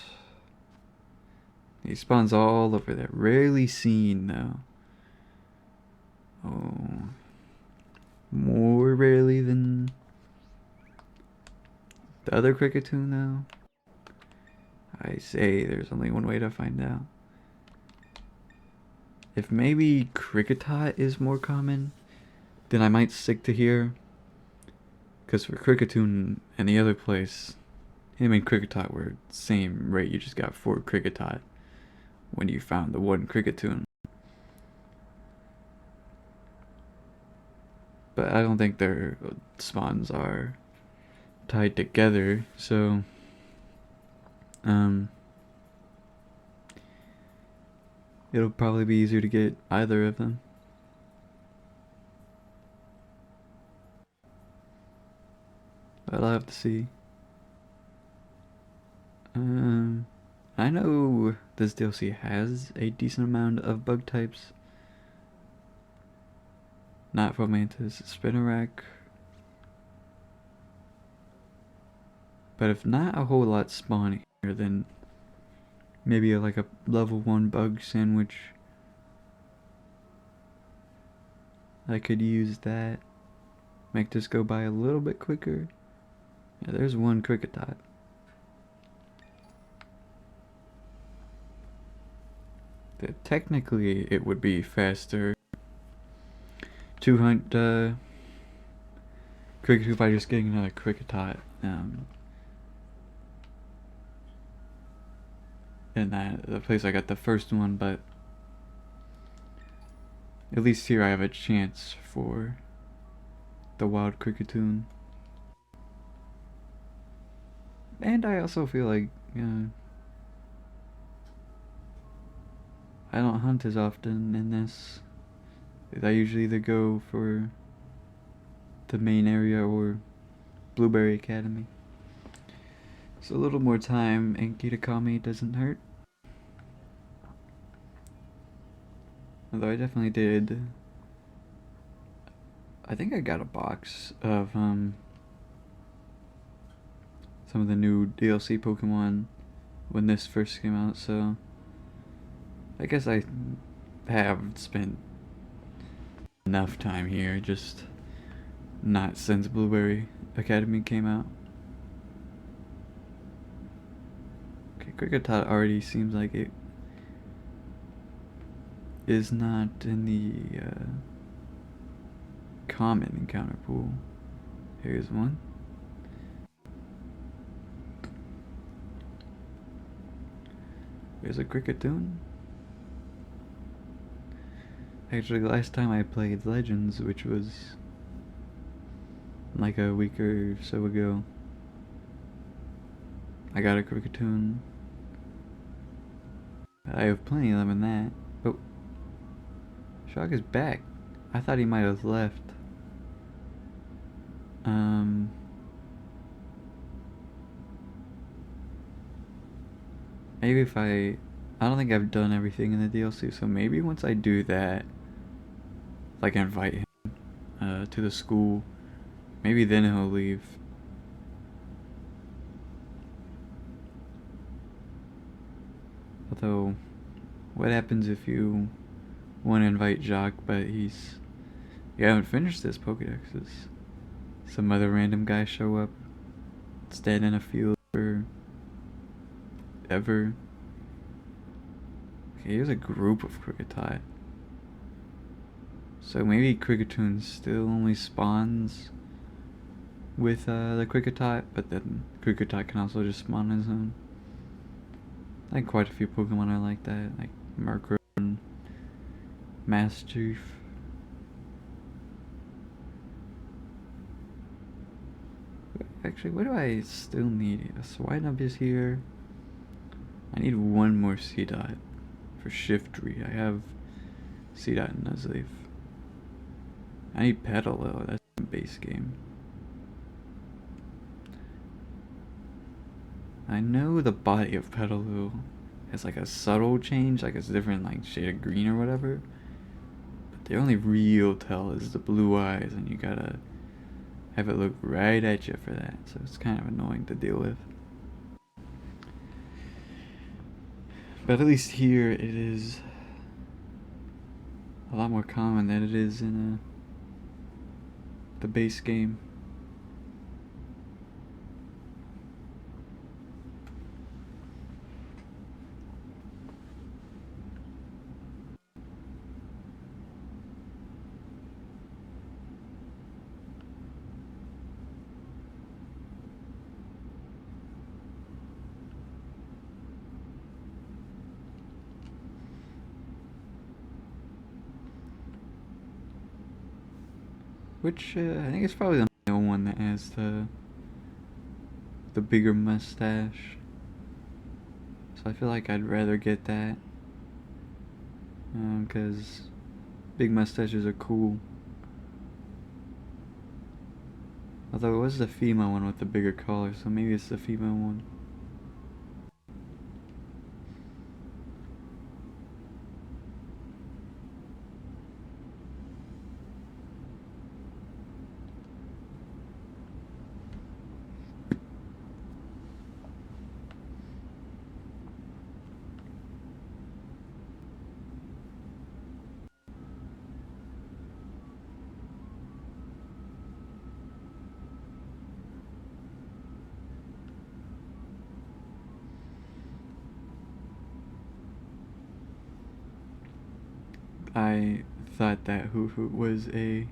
Speaker 1: He spawns all over there. Rarely seen though. Oh, more rarely than the other Kricketune though. I say there's only one way to find out. If maybe Kricketot is more common, then I might stick to here. Because for Kricketune and the other place, him and Kricketot were the same rate. You just got 4 Kricketot when you found the one Kricketune. But I don't think their spawns are tied together, so it'll probably be easier to get either of them. But I'll have to see. I know this DLC has a decent amount of bug types. Not Fomantis, Spinarak. But if not a whole lot spawning here, then maybe like a level 1 bug sandwich. I could use that. Make this go by a little bit quicker. Yeah, there's one Kricketot. Technically, it would be faster to hunt Kricketune by just getting another Kricketot. In the place I got the first one, but at least here I have a chance for the wild Kricketune. And I also feel like I don't hunt as often in this. I usually either go for the main area or Blueberry Academy. So a little more time in Kitakami doesn't hurt. Although I definitely did. I think I got a box of some of the new DLC Pokemon when this first came out, so I guess I have spent enough time here, just not since Blueberry Academy came out. Okay, Kricketot already seems like it is not in the common encounter pool. Here's one. There's a Kricketune. Actually, last time I played Legends, which was like a week or so ago, I got a Kricketune. I have plenty of them in that. Oh, Shock is back. I thought he might have left. Maybe if I don't think I've done everything in the DLC, so maybe once I do that, like invite him to the school, maybe then he'll leave. Although, what happens if you want to invite Jacques, but you haven't finished this Pokédex? Some other random guy show up, stand in a field for ever. Okay, here's a group of Kricketot. So maybe Kricketune still only spawns with the Kricketot, but then Kricketot can also just spawn on his own. I think quite a few Pokemon are like that, like Murkrow and Mastiff. Actually, what do I still need? A Swinub is here. I need one more Seedot for Shiftry. I have Seedot and Nuzleaf. I need Petal though, that's a base game. I know the body of Petaloo has like a subtle change, like it's different like shade of green or whatever. But the only real tell is the blue eyes, and you gotta have it look right at you for that. So it's kind of annoying to deal with. But at least here it is a lot more common than it is in the base game. Which I think it's probably the male one that has the bigger mustache. So I feel like I'd rather get that. Because big mustaches are cool. Although it was the female one with the bigger collar, so maybe it's the female one. I thought that Hoothoot was a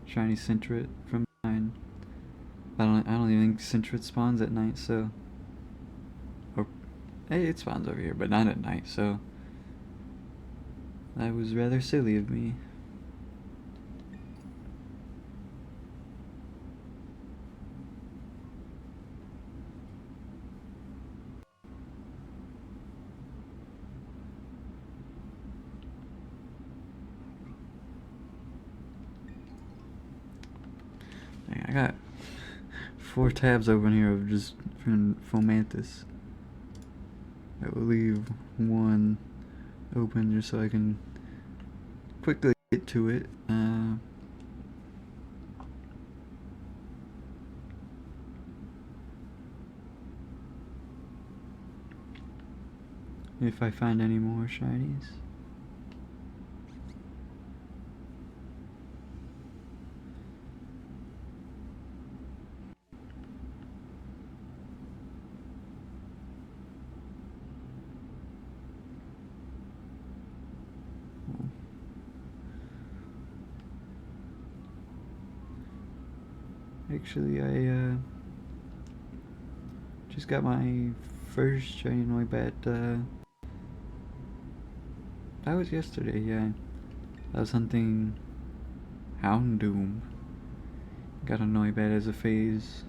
Speaker 1: shiny Sentret from mine. I don't even think Sentret spawns at night, so hey, it spawns over here, but not at night, so that was rather silly of me. Dang, I got 4 tabs open here of just from Fomantis. I will leave one open just so I can quickly get to it. If I find any more shinies. Actually, I just got my first shiny Noibat. That was yesterday, yeah. I was hunting Houndoom. Got a Noibat as a phase.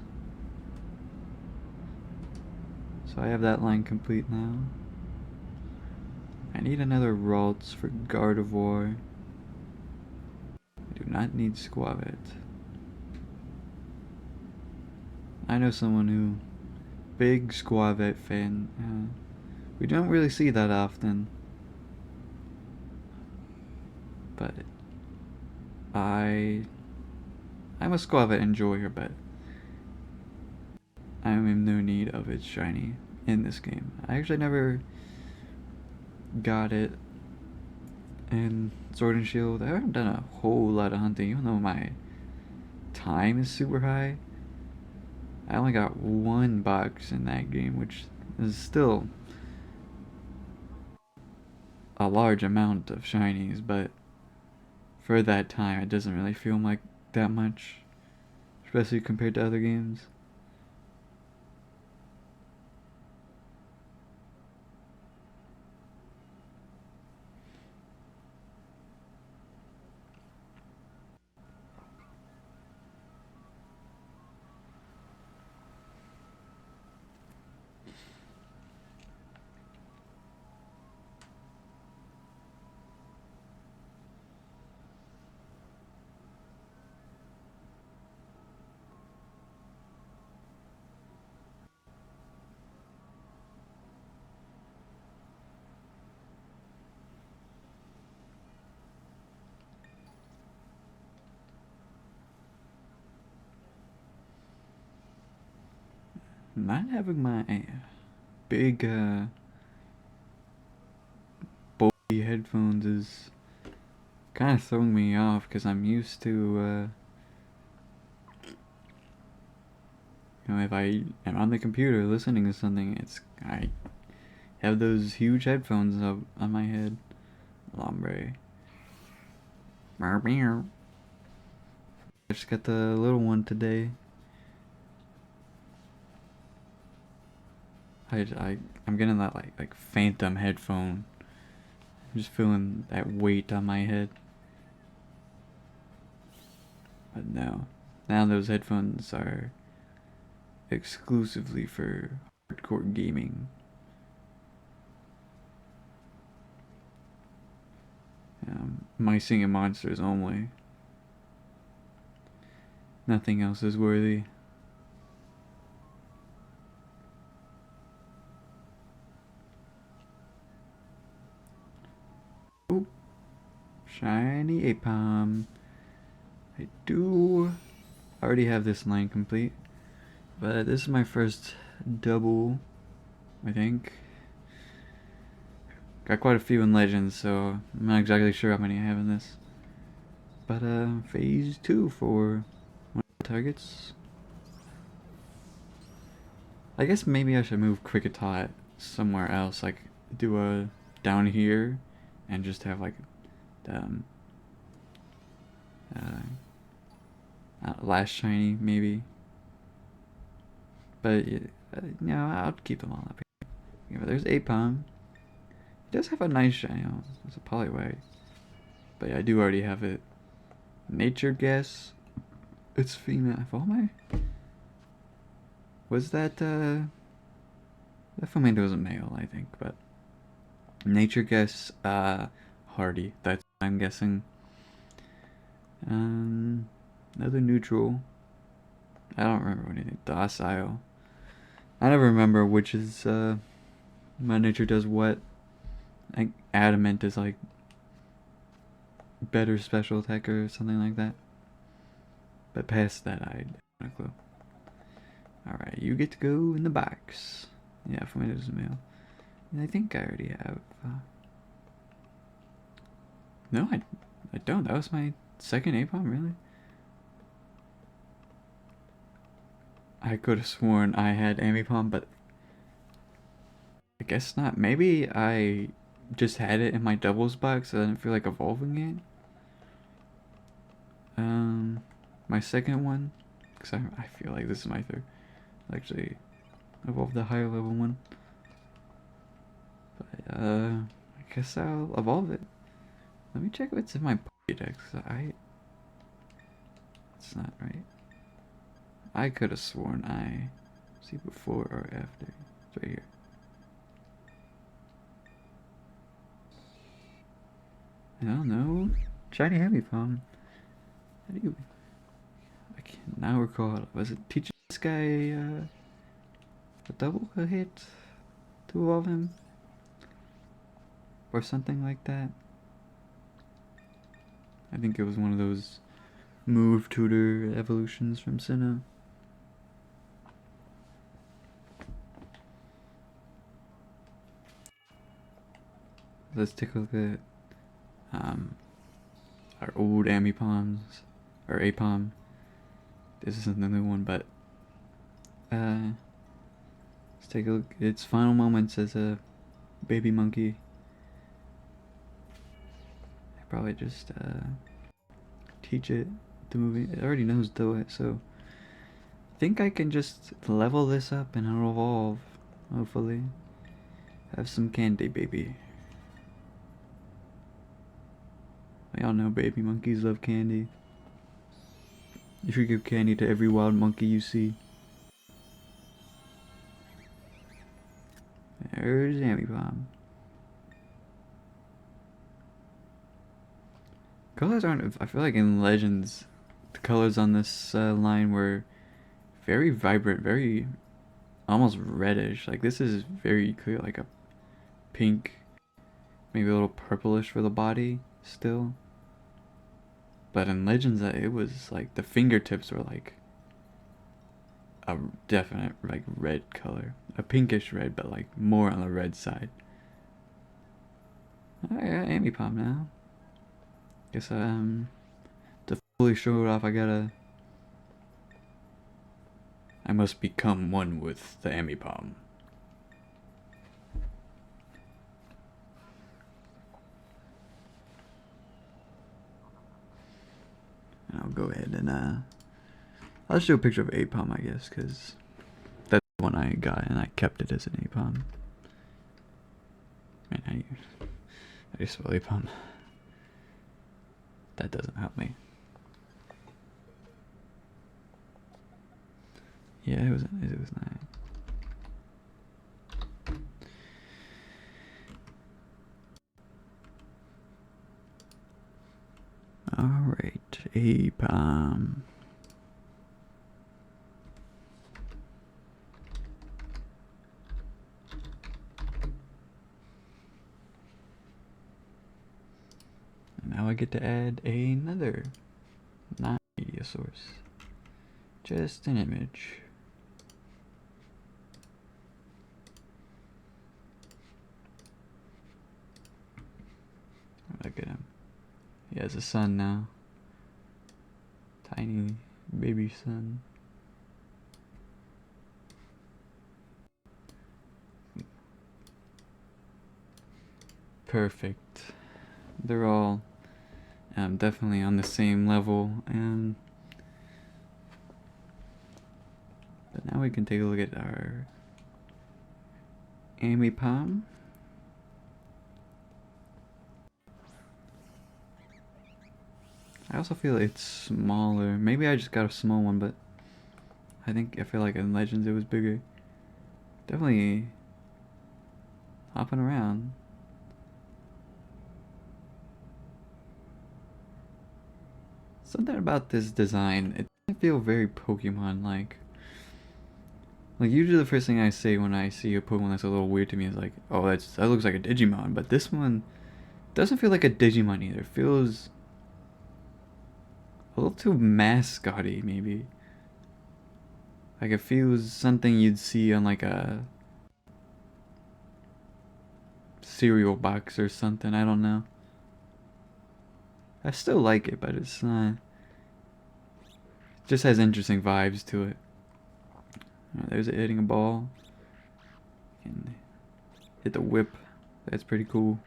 Speaker 1: So I have that line complete now. I need another Ralts for Gardevoir. I do not need Squavit. I know someone who, big Squavit fan. We don't really see that often. But I'm a Squavit enjoyer, but I am in no need of its shiny in this game. I actually never got it in Sword and Shield. I haven't done a whole lot of hunting, even though my time is super high. I only got 1 box in that game, which is still a large amount of shinies, but for that time, it doesn't really feel like that much, especially compared to other games. Not having my big bulky headphones is kind of throwing me off because I'm used to if I am on the computer listening to something, I have those huge headphones up on my head. Lombre. I just got the little one today. I'm getting that like phantom headphone. I'm just feeling that weight on my head. But no, now those headphones are exclusively for hardcore gaming. Micing and monsters only. Nothing else is worthy. Oop. Shiny Apom. I do already have this line complete, but this is my first double, I think. Got quite a few in Legends, so I'm not exactly sure how many I have in this. But phase 2 for one of the targets. I guess maybe I should move Kricketot somewhere else, like do a down here and just have like last shiny maybe. But no, I'll keep them all up here. Yeah, but there's Apom. It does have a nice shiny. Oh, it's a Poliwag. But yeah, I do already have it. Nature guess. It's female. Oh my. Was that that Flamingo was a male, I think, but nature guess Hardy. That's what I'm guessing. Another neutral. I don't remember anything. Docile. I never remember which is my nature does what. I think adamant is like better special attack or something like that. But past that, I don't have a clue. Alright, you get to go in the box. Yeah, for me it was a male. And I think I already have. No, I don't. That was my second Apom, really? I could have sworn I had Ambipom, but I guess not. Maybe I just had it in my doubles box, so I didn't feel like evolving it. My second one, because I feel like this is my third. I'll actually evolve the higher level one. But, I guess I'll evolve it. Let me check what's in my Pokédex. It's not right. I could have sworn I see before or after. It's right here. I don't know. Shiny Ambipom. How do you? I can now recall. Was it teaching this guy a double hit to evolve him, or something like that? I think it was one of those move tutor evolutions from Sinnoh. Let's take a look at our old Ambipoms, or Apom. This isn't the new one, but let's take a look at its final moments as a baby monkey. I probably just teach it to move. It already knows do it, so I think I can just level this up and it'll evolve. Hopefully, have some candy, baby. We all know baby monkeys love candy. You should give candy to every wild monkey you see. There's Ambipom. Colors aren't. I feel like in Legends, the colors on this line were very vibrant, very almost reddish. Like this is very clear, like a pink, maybe a little purplish for the body still. But in Legends, it was like the fingertips were like a definite like red color, a pinkish red, but like more on the red side. I got Ambipom now. Guess to fully show it off, I must become one with the Ambipom. And I'll go ahead and I'll show a picture of Apom, I guess, because that's the one I got and I kept it as an Apom. Man, how do you spell Apom? That doesn't help me. Yeah, it was nice. Alright, Apom. Now I get to add another non-media source. Just an image. Look at him. He has a son now. Tiny baby son. Perfect. They're all definitely on the same level, and but now we can take a look at our Ambipom. I also feel it's smaller. Maybe I just got a small one, but I feel like in Legends it was bigger. Definitely hopping around. Something about this design, it doesn't feel very Pokemon-like. Like usually the first thing I say when I see a Pokemon that's a little weird to me is like, oh, that looks like a Digimon. But this one doesn't feel like a Digimon either. It feels a little too mascot-y, maybe. Like it feels something you'd see on like a cereal box or something. I don't know. I still like it, but it's not. It just has interesting vibes to it. There's it hitting a ball. And hit the whip. That's pretty cool.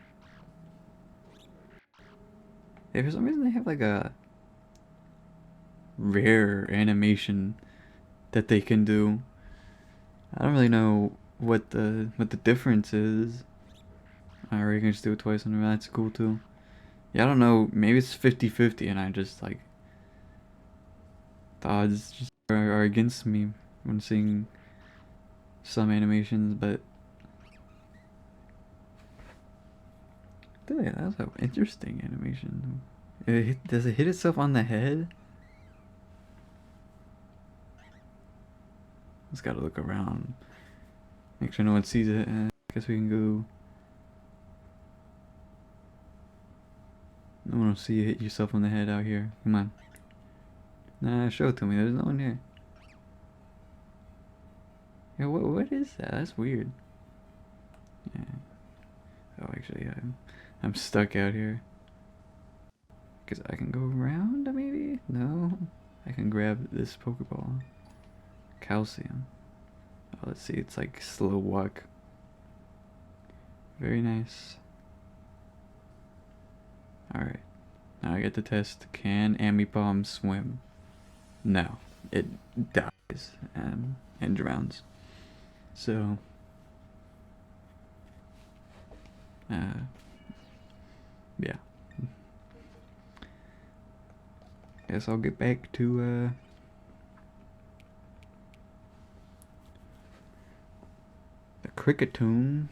Speaker 1: Yeah, for some reason they have like a rare animation that they can do. I don't really know what the difference is. Alright, you can just do it twice in a row. That's cool too. Yeah, I don't know. Maybe it's 50-50 and I just like the odds just are against me when seeing some animations, but yeah, that's an interesting animation. Does it hit itself on the head? Just gotta look around. Make sure no one sees it. I guess we can go. No one will see you hit yourself on the head out here. Come on. Nah, show it to me. There's no one here. Yeah, what is that? That's weird. Yeah. Oh, actually, I'm stuck out here. Guess I can go around, maybe? No. I can grab this Pokeball. Calcium. Oh, let's see. It's like slow walk. Very nice. Alright. Now I get to test, can Ambipom swim? No, it dies and drowns. So, yeah. Guess I'll get back to the Cricketune.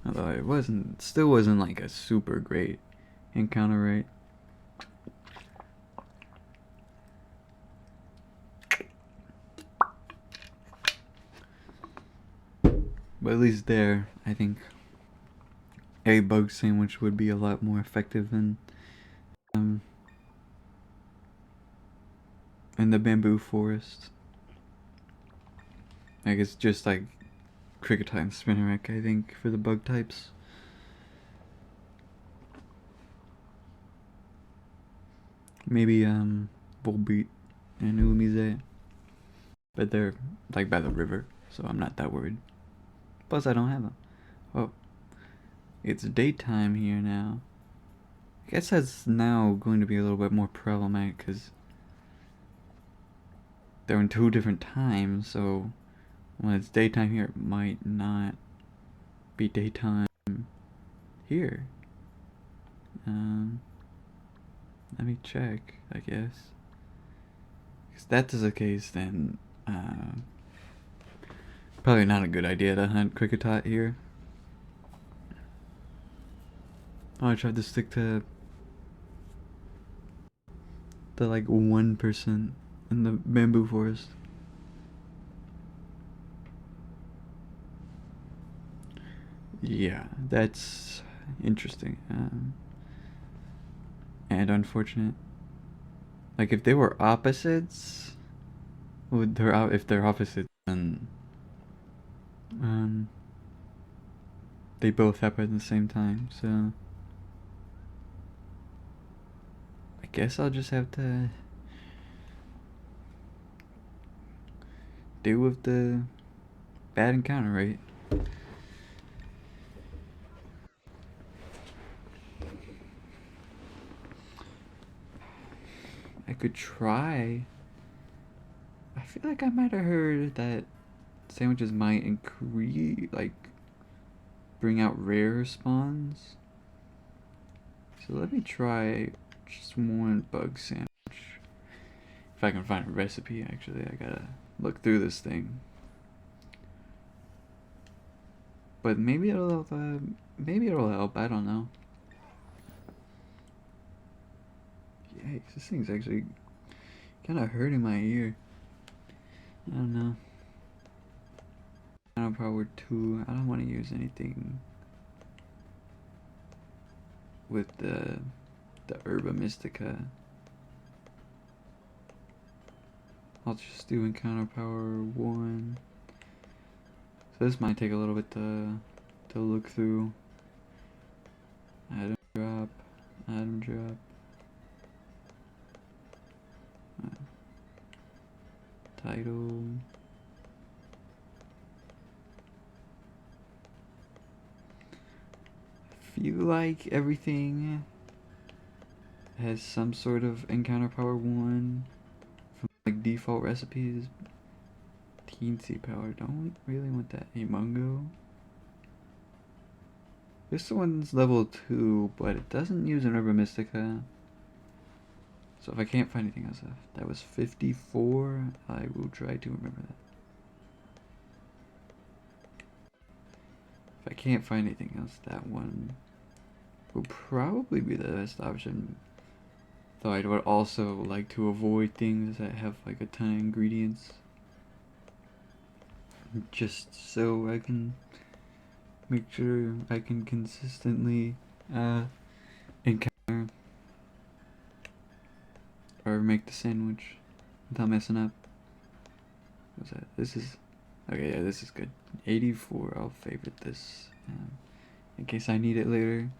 Speaker 1: Although it still wasn't like a super great encounter rate. But at least there, I think a bug sandwich would be a lot more effective than in the bamboo forest. I guess just like Cricketite and Spinarak, I think, for the bug types. Maybe Volbeat and Umize. But they're like by the river, so I'm not that worried. Plus I don't have them. Oh. It's daytime here now. I guess that's now going to be a little bit more problematic because they're in 2 different times, so when it's daytime here, it might not be daytime here. Let me check, I guess. If that is the case, then probably not a good idea to hunt Cricketite here. Oh, I tried to stick to the like 1% in the bamboo forest. Yeah, that's interesting. And unfortunate. Like if they were opposites, if they're opposites, then they both happen at the same time. So I guess I'll just have to deal with the bad encounter rate. I could try. I feel like I might have heard that sandwiches might increase, like, bring out rare spawns. So let me try just one bug sandwich. If I can find a recipe, actually, I gotta look through this thing. But maybe it'll help, I don't know. Yikes, this thing's actually kinda hurting my ear. I don't know. Final Power 2, I don't want to use anything with the Herba Mystica. I'll just do Encounter Power 1. So this might take a little bit to look through. Item drop, item drop. Title. Feel like everything has some sort of Encounter Power 1 from like default recipes. Teensy Power, don't really want that. Emungo. This one's level 2, but it doesn't use an Herba Mystica. So if I can't find anything else, that was 54. I will try to remember that. If I can't find anything else, that one will probably be the best option. Though I would also like to avoid things that have like a ton of ingredients. Just so I can make sure I can consistently encounter or make the sandwich without messing up. What's that? This is okay. Yeah, this is good. 84. I'll favorite this in case I need it later.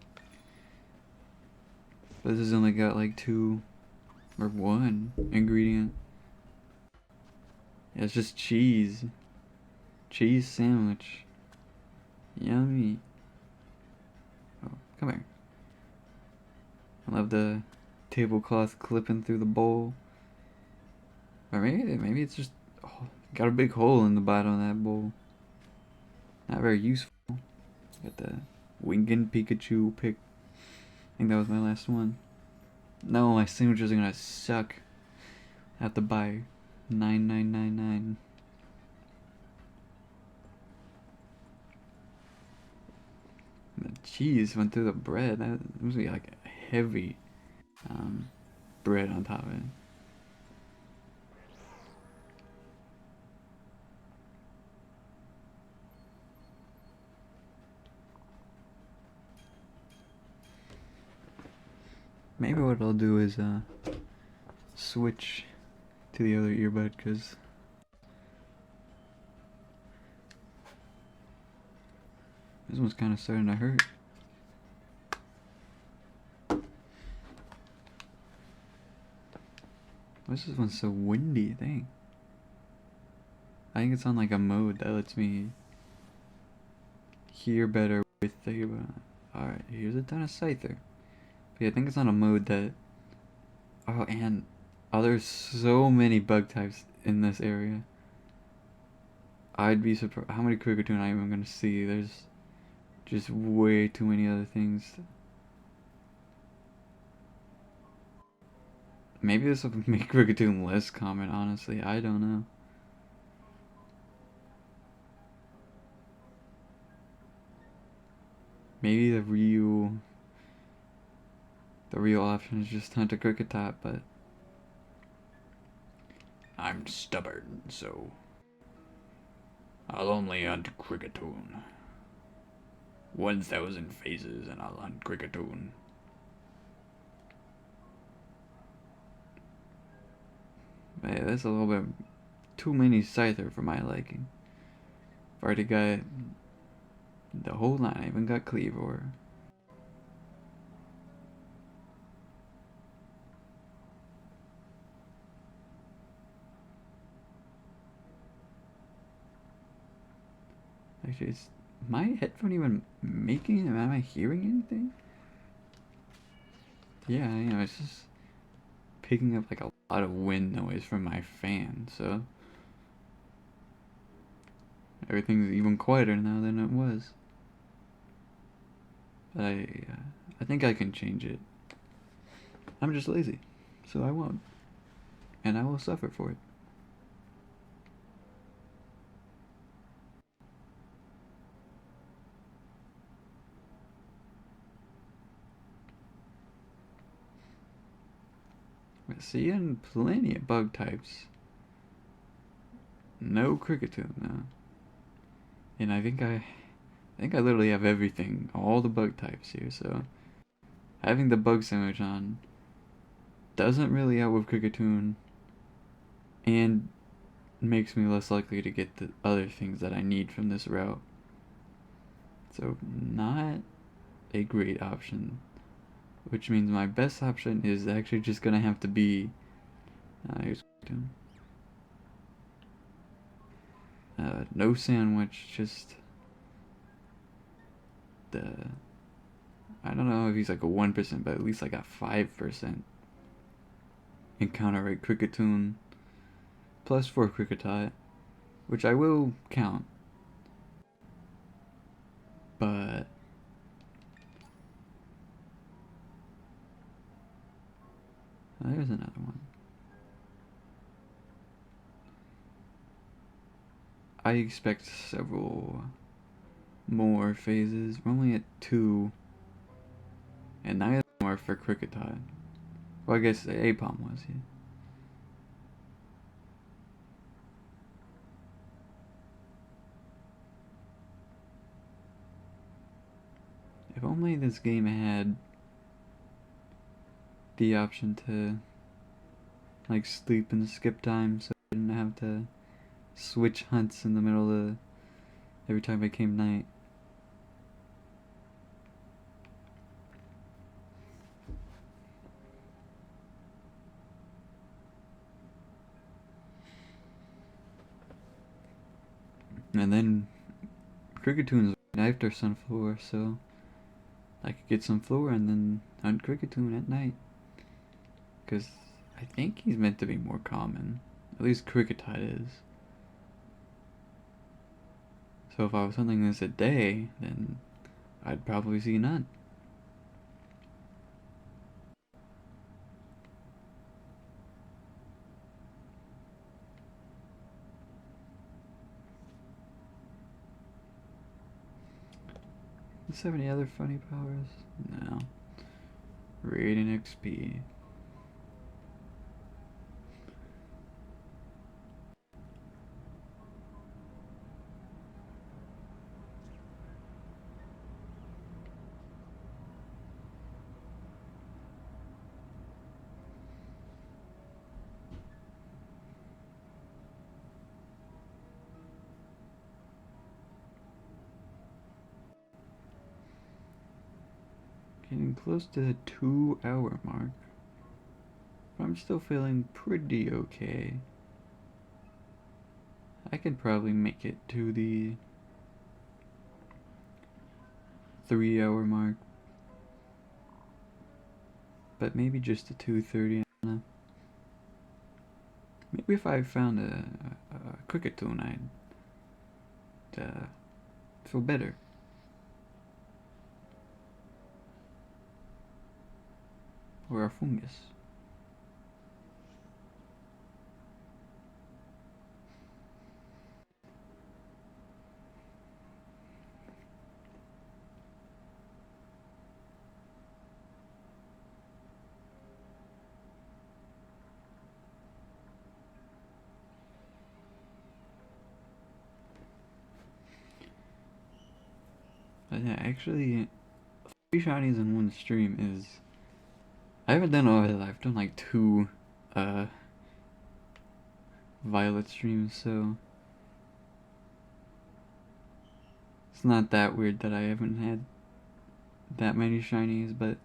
Speaker 1: But this has only got like 2 or 1 ingredient. Yeah, it's just cheese. Cheese sandwich. Yummy. Oh, come here. the tablecloth clipping through the bowl. Or maybe it's just got a big hole in the bottom of that bowl. Not very useful. Got the Winking Pikachu pick. I think that was my last one. No, my sandwiches are gonna suck. I have to buy 9,999. The cheese went through the bread. That must be like heavy bread on top of it. Maybe what I'll do is switch to the other earbud, because this one's kind of starting to hurt. Why's this one so windy? Dang. I think it's on like a mode that lets me hear better with the earbud. Alright, here's a ton of Scyther. But yeah, I think it's on a mode that... Oh, and... Oh, there's so many bug types in this area. I'd be surprised how many Kricketune I'm even gonna see. There's just way too many other things. Maybe this will make Kricketune less common, honestly. I don't know. Maybe the real option is just hunt a Kricketot, but I'm stubborn, so I'll only hunt Kricketune. 1,000 phases and I'll hunt Kricketune. Man, that's a little bit too many Scyther for my liking. I've already got the whole line. I even got Cleavor. Actually, is my headphone even making? Am I hearing anything? Yeah, you know, it's just picking up like a lot of wind noise from my fan, so everything's even quieter now than it was. But I think I can change it. I'm just lazy, so I won't, and I will suffer for it. We're seeing plenty of bug types. No Kricketune though. And I think I literally have everything, all the bug types here, so having the bug sandwich on doesn't really help with Kricketune and makes me less likely to get the other things that I need from this route. So not a great option, which means my best option is actually just gonna have to be here's Kricketune. No sandwich, just the... I don't know if he's like a 1%, but at least like a 5% encounter rate Kricketune plus 4 Kricketot, which I will count. But there's another one. I expect several more phases. We're only at 2, and neither of them are for Kricketot. Well, I guess Aipom was, yeah. If only this game had the option to like sleep and skip time, so I didn't have to switch hunts in the middle of the every time it came night. And then Kricketune is right after Sunflower, so I could get some flora and then hunt Cricketune at night. Because I think he's meant to be more common. At least Cricketide is. So if I was hunting this a day, then I'd probably see none. Does this have any other funny powers? No. Radiant XP. Getting close to the 2-hour mark. But I'm still feeling pretty okay. I could probably make it to the 3-hour mark. But maybe just the 2:30, I don't know. Maybe if I found a Cricketune, I'd feel better. Or a fungus. But yeah, actually, 3 shinies in one stream is... I haven't done all of that. I've done like 2 Violet streams, so... It's not that weird that I haven't had that many shinies, but...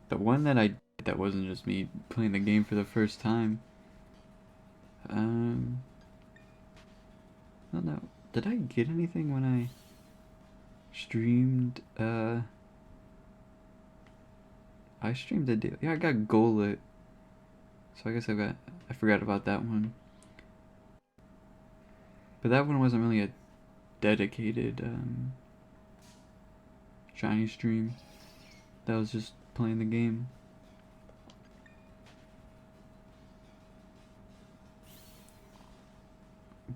Speaker 1: The one that I did that wasn't just me playing the game for the first time. I don't know. Did I get anything when I streamed? I streamed a deal. Yeah, I got Golett. So I guess I forgot about that one. But that one wasn't really a dedicated shiny stream. That was just playing the game.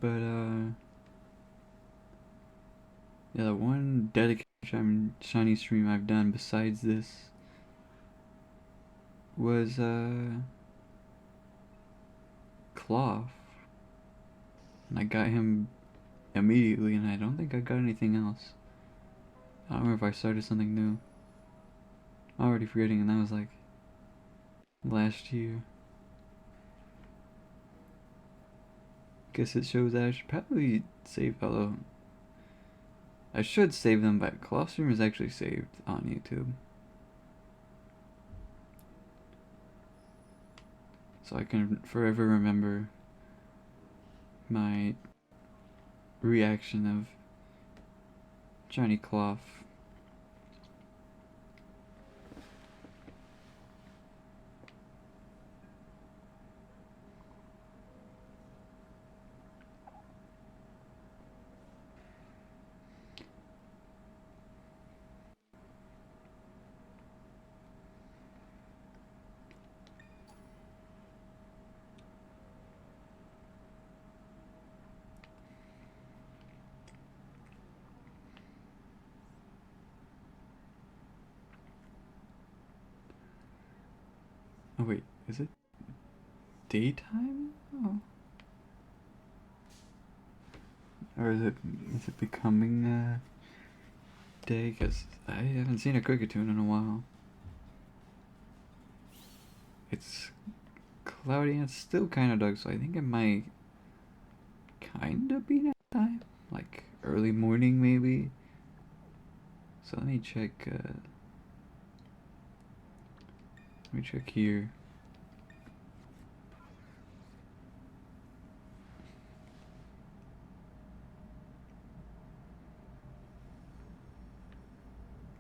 Speaker 1: But yeah, the one dedicated shiny stream I've done besides this was Cloth. And I got him immediately, and I don't think I got anything else. I don't remember if I started something new. I'm already forgetting, and that was like last year. Guess it shows that I should probably save, although I should save them, but Cloth stream is actually saved on YouTube. So I can forever remember my reaction of Johnny Cloth. Oh wait, is it daytime? Oh. Or is it becoming day? Because I haven't seen a Cricketune in a while. It's cloudy and it's still kind of dark, so I think it might kind of be nighttime, like early morning maybe. So let me check. Let me check here.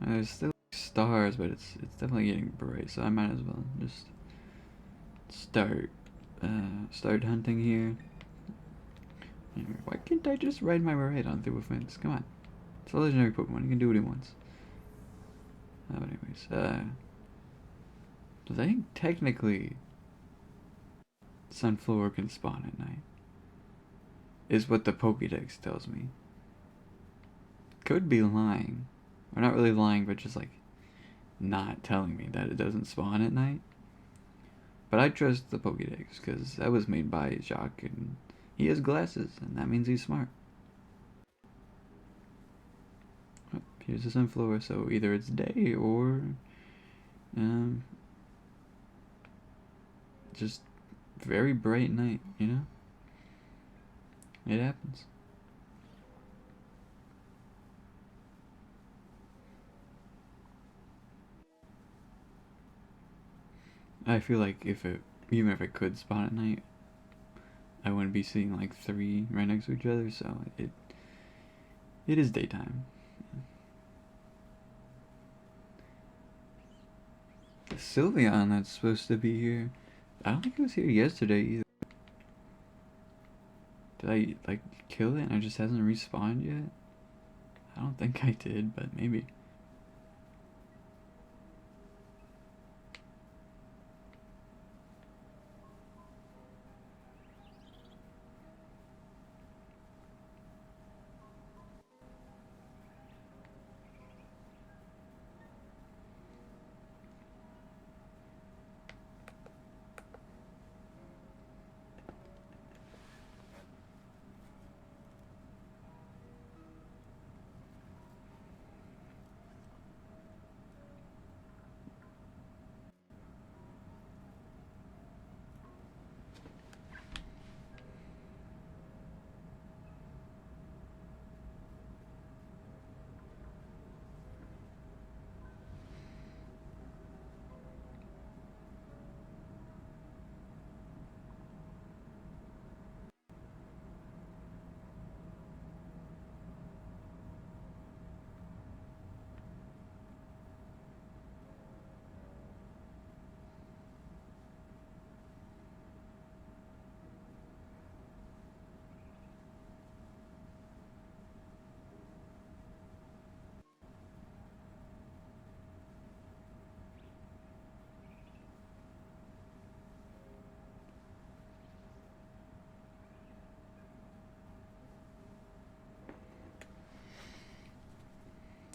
Speaker 1: There's still stars, but it's definitely getting bright, so I might as well just start hunting here. Why can't I just ride my Maraid on through a fence? Come on. It's a legendary Pokemon. You can do what he wants. Oh, anyways, I think technically Sunflower can spawn at night. Is what the Pokédex tells me. Could be lying. Or not really lying, but just like not telling me that it doesn't spawn at night. But I trust the Pokédex because that was made by Jacques and he has glasses and that means he's smart. Oh, here's the Sunflower, so either it's day or just very bright night, you know? It happens. I feel like even if it could spawn at night, I wouldn't be seeing like 3 right next to each other, so it is daytime. The Sylveon that's supposed to be here, I don't think it was here yesterday either. Did I like kill it and it just hasn't respawned yet? I don't think I did, but maybe.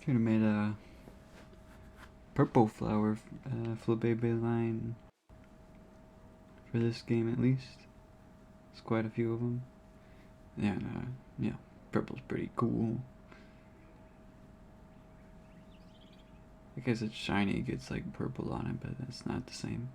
Speaker 1: Could have made a purple flower Flabébé line for this game at least. There's quite a few of them. Yeah, yeah, purple's pretty cool. I guess it's shiny, it gets like purple on it, but it's not the same.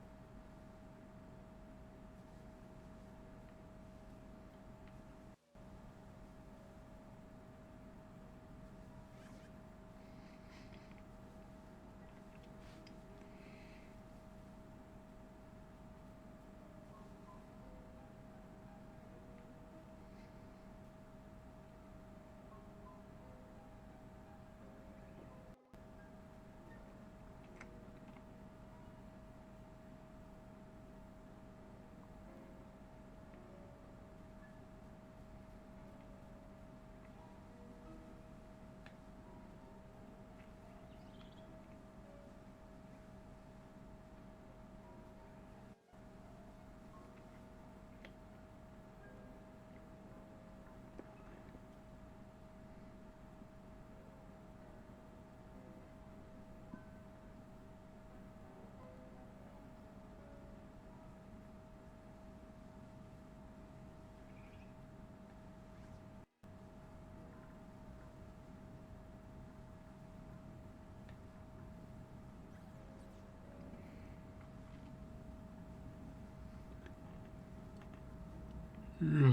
Speaker 1: Yeah.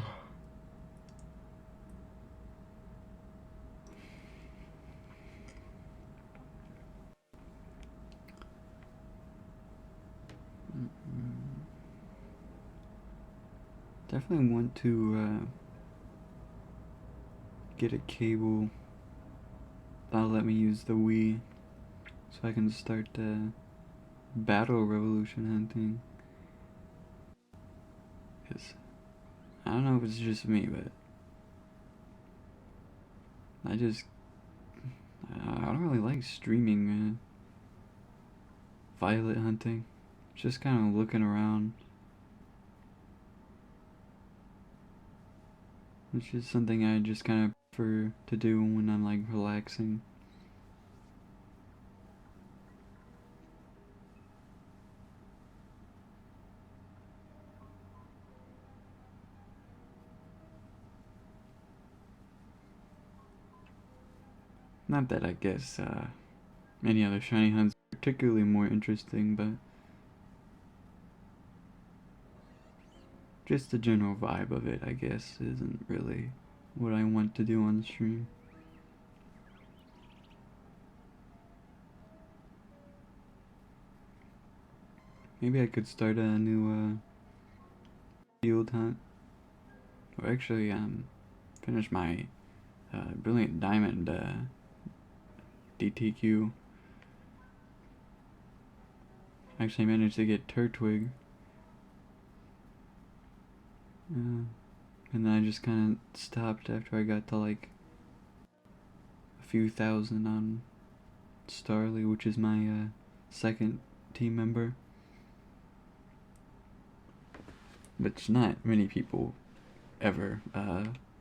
Speaker 1: Definitely want to get a cable. That'll let me use the Wii so I can start battle revolution hunting. Cause I don't know if it's just me, but I don't really like streaming violet hunting. Just kind of looking around. It's just something I just kind of prefer to do when I'm like relaxing. Not that I guess any other shiny hunts are particularly more interesting, but just the general vibe of it, I guess, isn't really what I want to do on the stream. Maybe I could start a new field hunt. Or actually, finish my Brilliant Diamond DTQ. Actually managed to get Turtwig. And then I just kind of stopped after I got to like a few thousand on Starly, which is my second team member. But not many people ever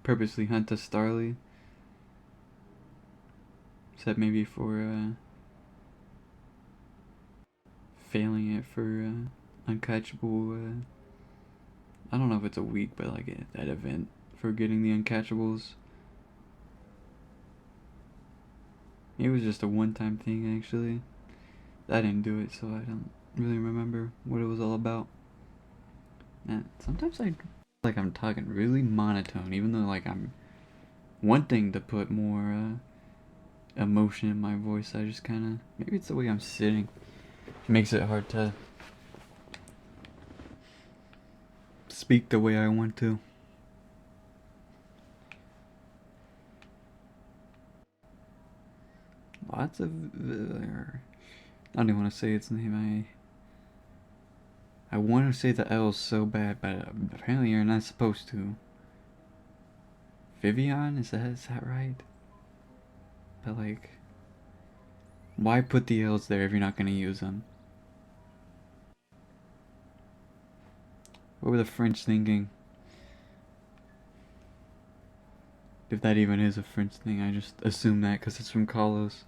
Speaker 1: purposely hunt a Starly. Except maybe for failing it for uncatchable. I don't know if it's a week, but like that event for getting the uncatchables. It was just a one-time thing, actually. I didn't do it, so I don't really remember what it was all about. And sometimes I feel like I'm talking really monotone, even though like I'm wanting to put more emotion in my voice. I just kind of, maybe it's the way I'm sitting. It makes it hard to speak the way I want to. Lots of I don't even want to say its name. I want to say the L so bad, but apparently you're not supposed to. Vivian, is that right? But like, why put the L's there if you're not gonna use them? What were the French thinking? If that even is a French thing, I just assume that because it's from Kalos.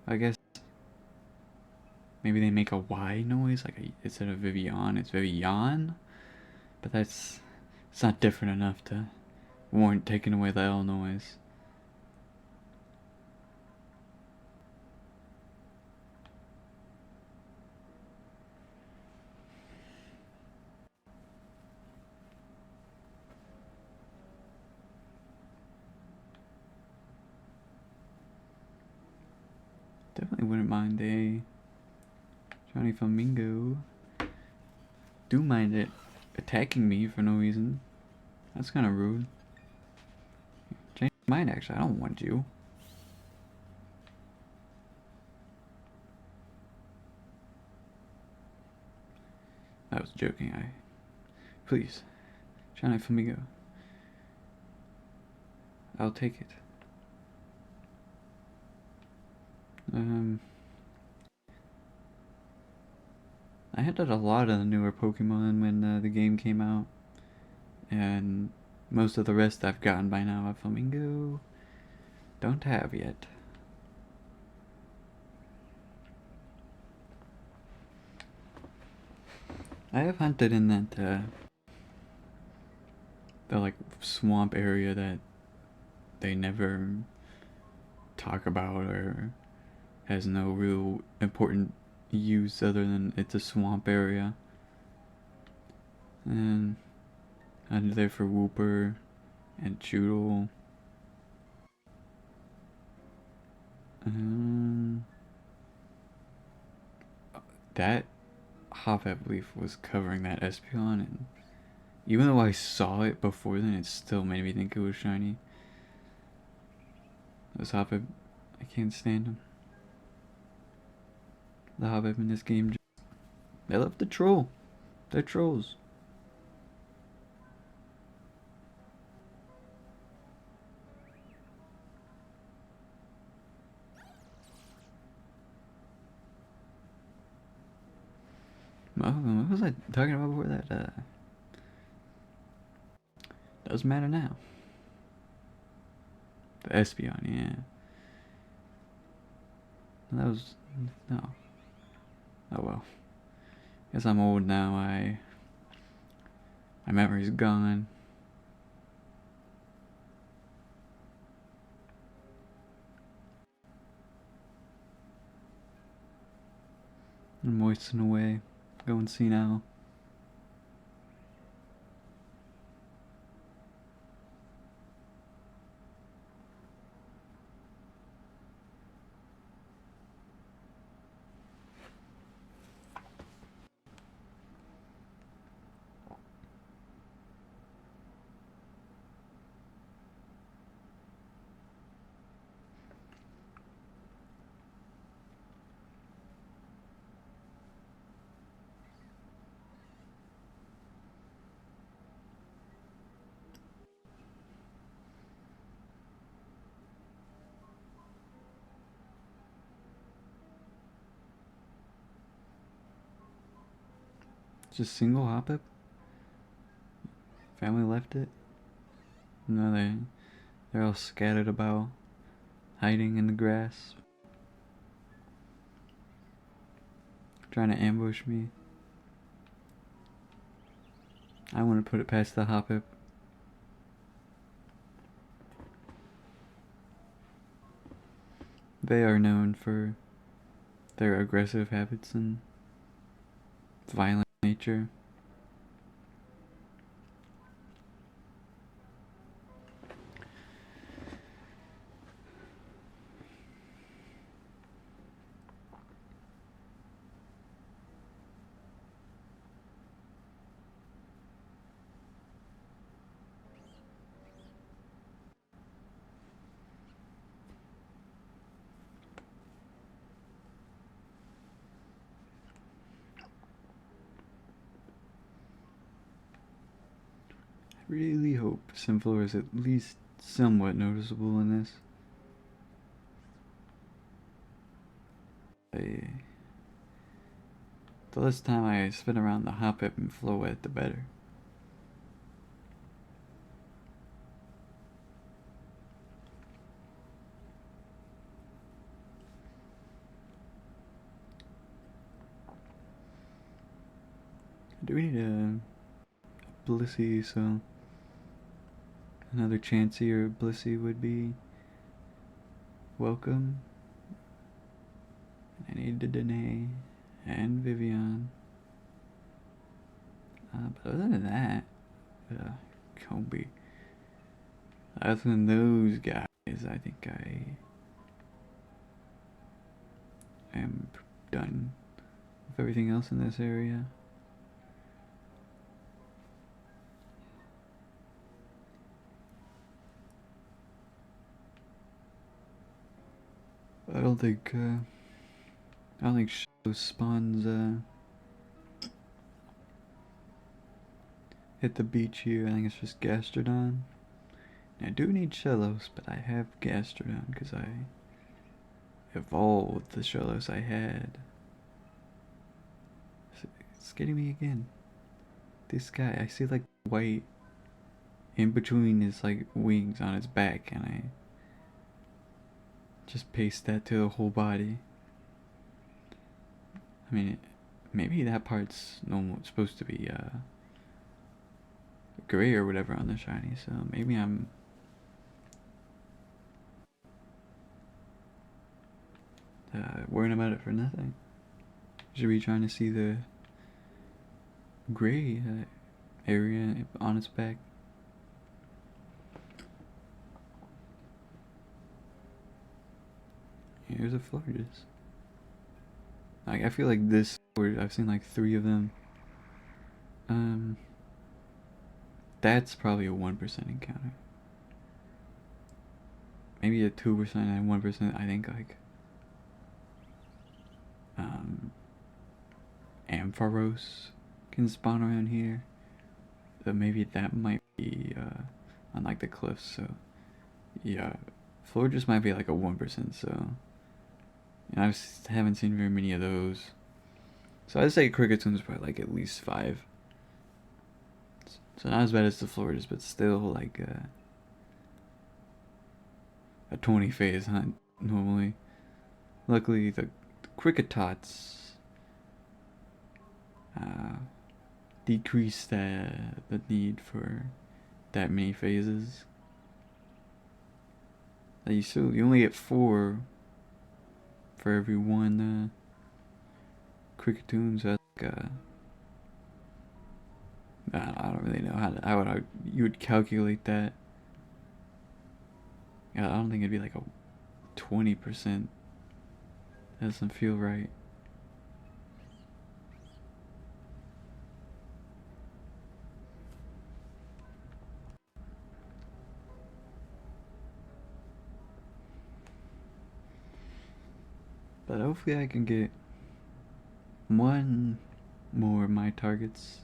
Speaker 1: I guess maybe they make a Y noise, like instead of Vivian, it's Vivian. But it's not different enough to warrant taking away the L noise. Definitely wouldn't mind a Johnny Flamingo. Do mind it attacking me for no reason. That's kind of rude. Change my mind, actually. I don't want you. I was joking. Please, Johnny Flamingo. I'll take it. I hunted a lot of the newer Pokemon when the game came out, and most of the rest I've gotten by now. A Flamingo don't have yet. I have hunted in that the like swamp area that they never talk about or has no real important use other than it's a swamp area. And I hunted there for Wooper and Choodle. That Hop, I believe, was covering that Espeon, and Even though I saw it before then, it still made me think it was shiny. Those Hoppip, I can't stand them. The Hoppip in this game, they love to troll. They're trolls. What was I talking about before that? Doesn't matter now. The Espeon, yeah. That was no. Oh well. Guess I'm old now. My memory's gone. I'm moistening away, going senile. Just single Hoppip? Family left it? No, they're all scattered about, hiding in the grass, trying to ambush me. I want to put it past the Hoppip. They are known for their aggressive habits and violent nature. I really hope Simflora is at least somewhat noticeable in this. The less time I spend around the Hoppip and Floette, the better. Do we need a Blissey, so another Chansey or Blissey would be welcome. I need the Danae and Vivian. But other than that, Kobe. Other than those guys, I think I am done with everything else in this area. I don't think Shellos spawns hit the beach here. I think it's just Gastrodon. I do need Shellos, but I have Gastrodon because I evolved the Shellos I had. It's getting me again. This guy, I see like white in between his like wings on his back, and I just paste that to the whole body. I mean, maybe that part's supposed to be gray or whatever on the shiny, so maybe I'm worrying about it for nothing. Should be trying to see the gray area on its back. Here's a Florges. Like, I feel like this, I've seen like 3 of them. that's probably a 1% encounter. Maybe a 2% and 1%. I think like Ampharos can spawn around here. So maybe that might be on like the cliffs. So yeah, Florges might be like a 1%. So I haven't seen very many of those. So I'd say Kricketune is probably like at least 5. So not as bad as the Floridas, but still like a 20 phase hunt normally. Luckily, the Cricketots decrease the need for that many phases. You only get 4 for every one Kricketune, so that's like I don't really know how you would calculate that. Yeah, I don't think it'd be like a 20%. That doesn't feel right. But hopefully I can get one more of my targets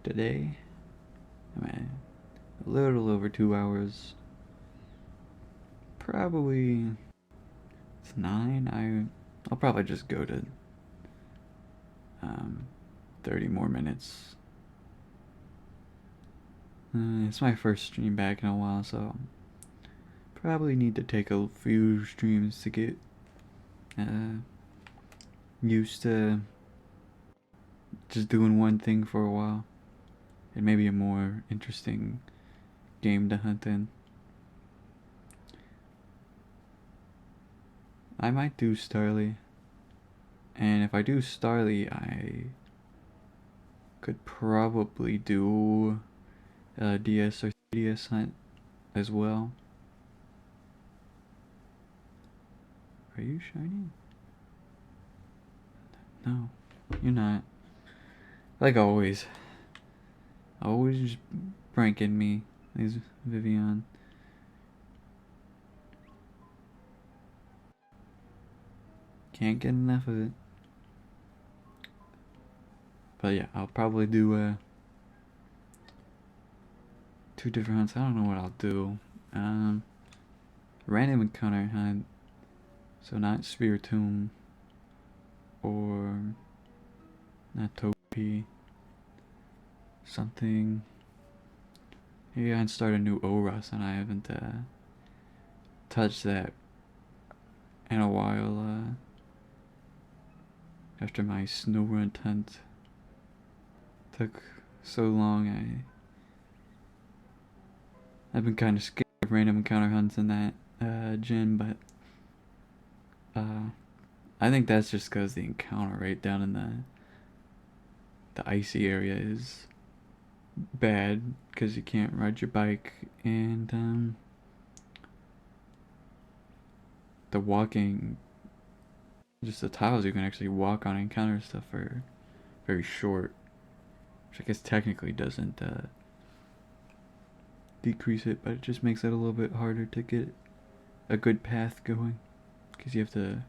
Speaker 1: today. I mean, a little over 2 hours. Probably it's 9. I'll probably just go to 30 more minutes. It's my first stream back in a while, so probably need to take a few streams to get used to just doing one thing for a while. And maybe a more interesting game to hunt in. I might do Starly. And if I do Starly, I could probably do a DS or 3DS hunt as well. Are you shiny? No, you're not. Like always. Always just pranking me, these Vivian. Can't get enough of it. But yeah, I'll probably do 2 different hunts. I don't know what I'll do. Random encounter hunt. So not Spiritomb or not Topi. Something. Maybe I can start a new ORAS and I haven't touched that in a while. After my Snorunt hunt took so long, I've been kind of scared of random encounter hunts in that gen, but I think that's just because the encounter rate down in the icy area is bad because you can't ride your bike, and the walking, just the tiles you can actually walk on encounter stuff are very short, which I guess technically doesn't decrease it, but it just makes it a little bit harder to get a good path going because you have to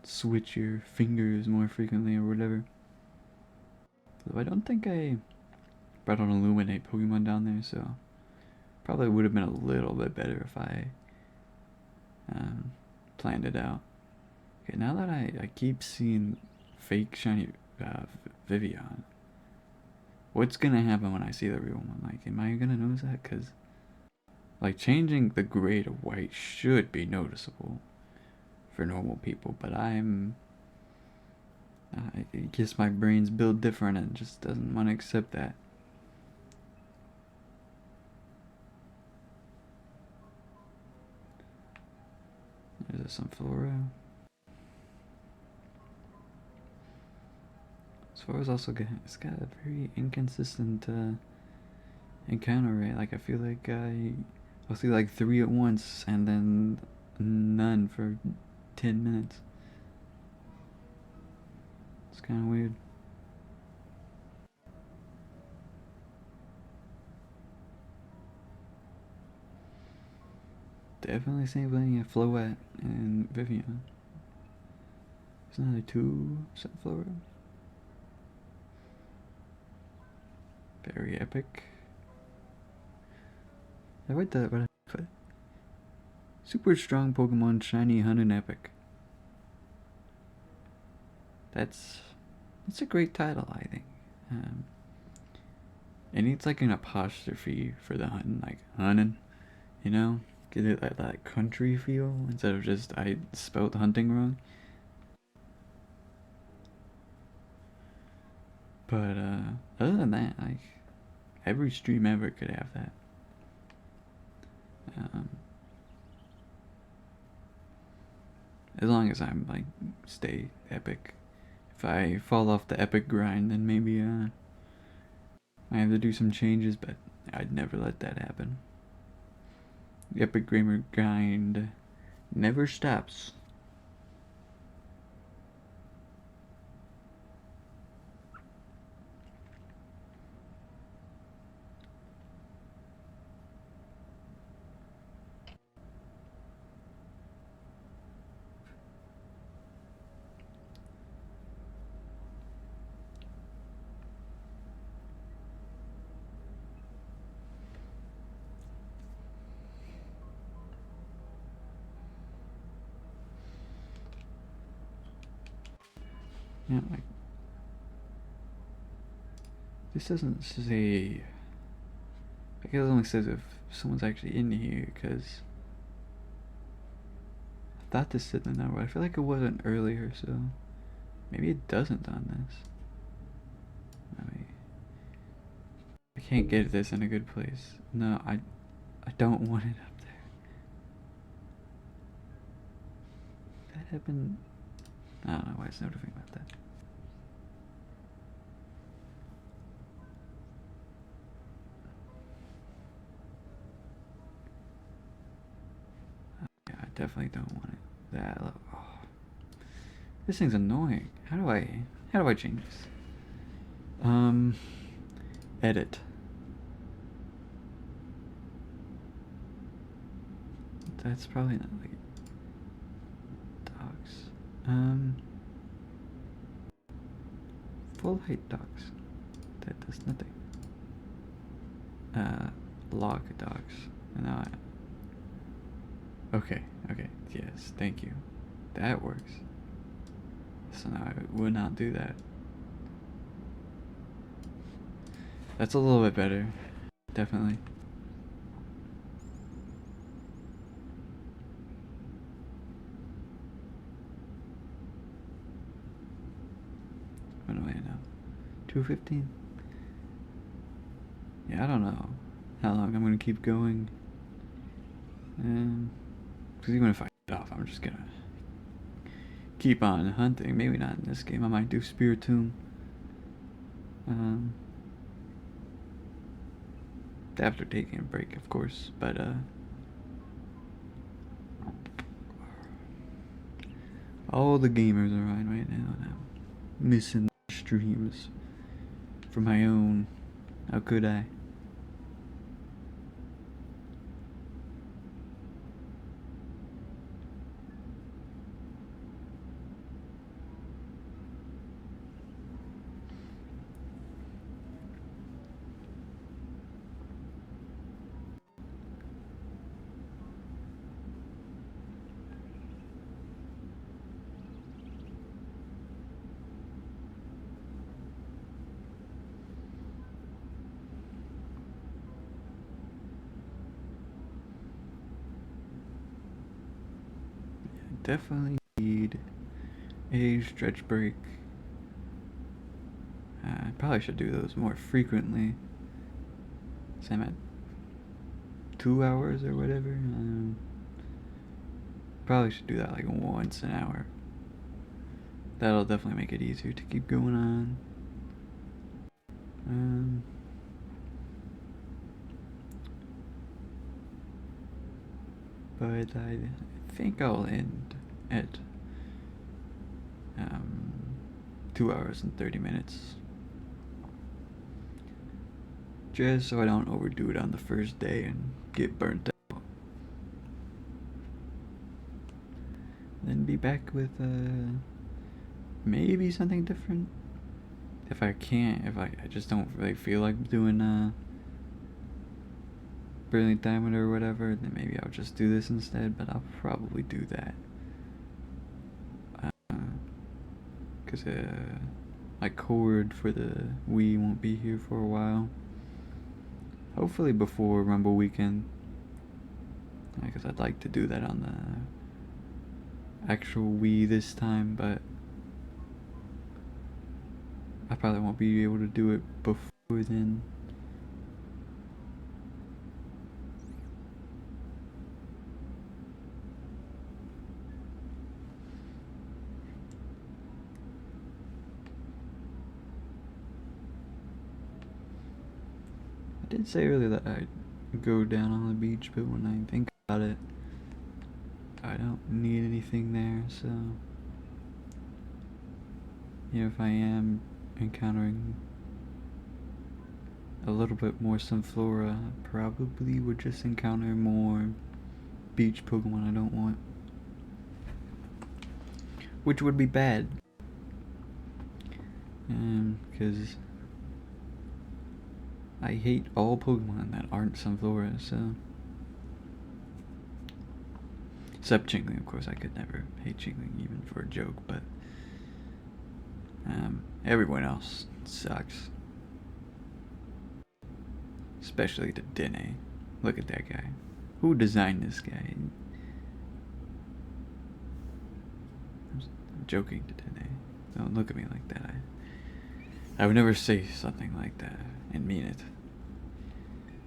Speaker 1: switch your fingers more frequently or whatever. Though I don't think I brought an Illuminate Pokemon down there, so probably would have been a little bit better if I planned it out. Okay, now that I keep seeing fake shiny Vivian, what's gonna happen when I see the real one? Like, am I gonna notice that? Because, like, changing the gray to white should be noticeable for normal people, but I guess my brain's built different and just doesn't want to accept that. There's some flora. As far as also it's got a very inconsistent encounter rate. Like I feel like I'll see like 3 at once and then none for 10 minutes. It's kind of weird. definitely same thing at Floette and Vivian. There's another 2 Sunflower. Very epic. I read that, but super strong Pokemon Shiny Hunt and Epic. That's a great title, I think. It needs like an apostrophe for the hunting, like hunting, you know? Get it like that country feel instead of just I spelled hunting wrong. But other than that, like every stream ever could have that. As long as I'm like stay epic. If I fall off the epic grind, then maybe I have to do some changes, but I'd never let that happen. The epic gamer grind never stops. Yeah, like this doesn't say. I guess it only says if someone's actually in here, because I thought this said the number. I feel like it wasn't earlier, so maybe it doesn't on this. I can't get this in a good place. No, I don't want it up there. That happened. I don't know why it's notifying about that. Yeah, I definitely don't want it. That. Oh. This thing's annoying. How do I change this? Edit. That's probably not like docs. Full height docs. That does nothing. Log docs. And now okay, yes, thank you. That works. So now I would not do that. That's a little bit better. Definitely. What do I know? 2:15? Yeah, I don't know how long I'm gonna keep going. Because even if I get off, I'm just gonna keep on hunting. Maybe not in this game. I might do Spiritomb. After taking a break, of course. But all the gamers are on right now, and I'm missing streams for my own. How could I? Definitely need a stretch break. I probably should do those more frequently. Same at 2 hours or whatever. Probably should do that like once an hour. That'll definitely make it easier to keep going on. But I think I'll end at 2 hours and 30 minutes. Just so I don't overdo it on the first day and get burnt out. back with maybe something different. If I can't, if I just don't really feel like doing Brilliant Diamond or whatever, then maybe I'll just do this instead, but I'll probably do that. Because my cord for the Wii won't be here for a while. Hopefully before Rumble Weekend. Because I'd like to do that on the actual Wii this time, but I probably won't be able to do it before then. I did say earlier that I'd go down on the beach, but when I think about it, I don't need anything there, so you know, if I am encountering a little bit more Sunflora, I probably would just encounter more beach Pokemon I don't want, which would be bad, because I hate all Pokemon that aren't Sunflora, so except Chingling, of course. I could never hate Chingling even for a joke, but everyone else sucks. Especially the Dene. Look at that guy. Who designed this guy? I'm joking to Dene. Don't look at me like that. I would never say something like that and mean it.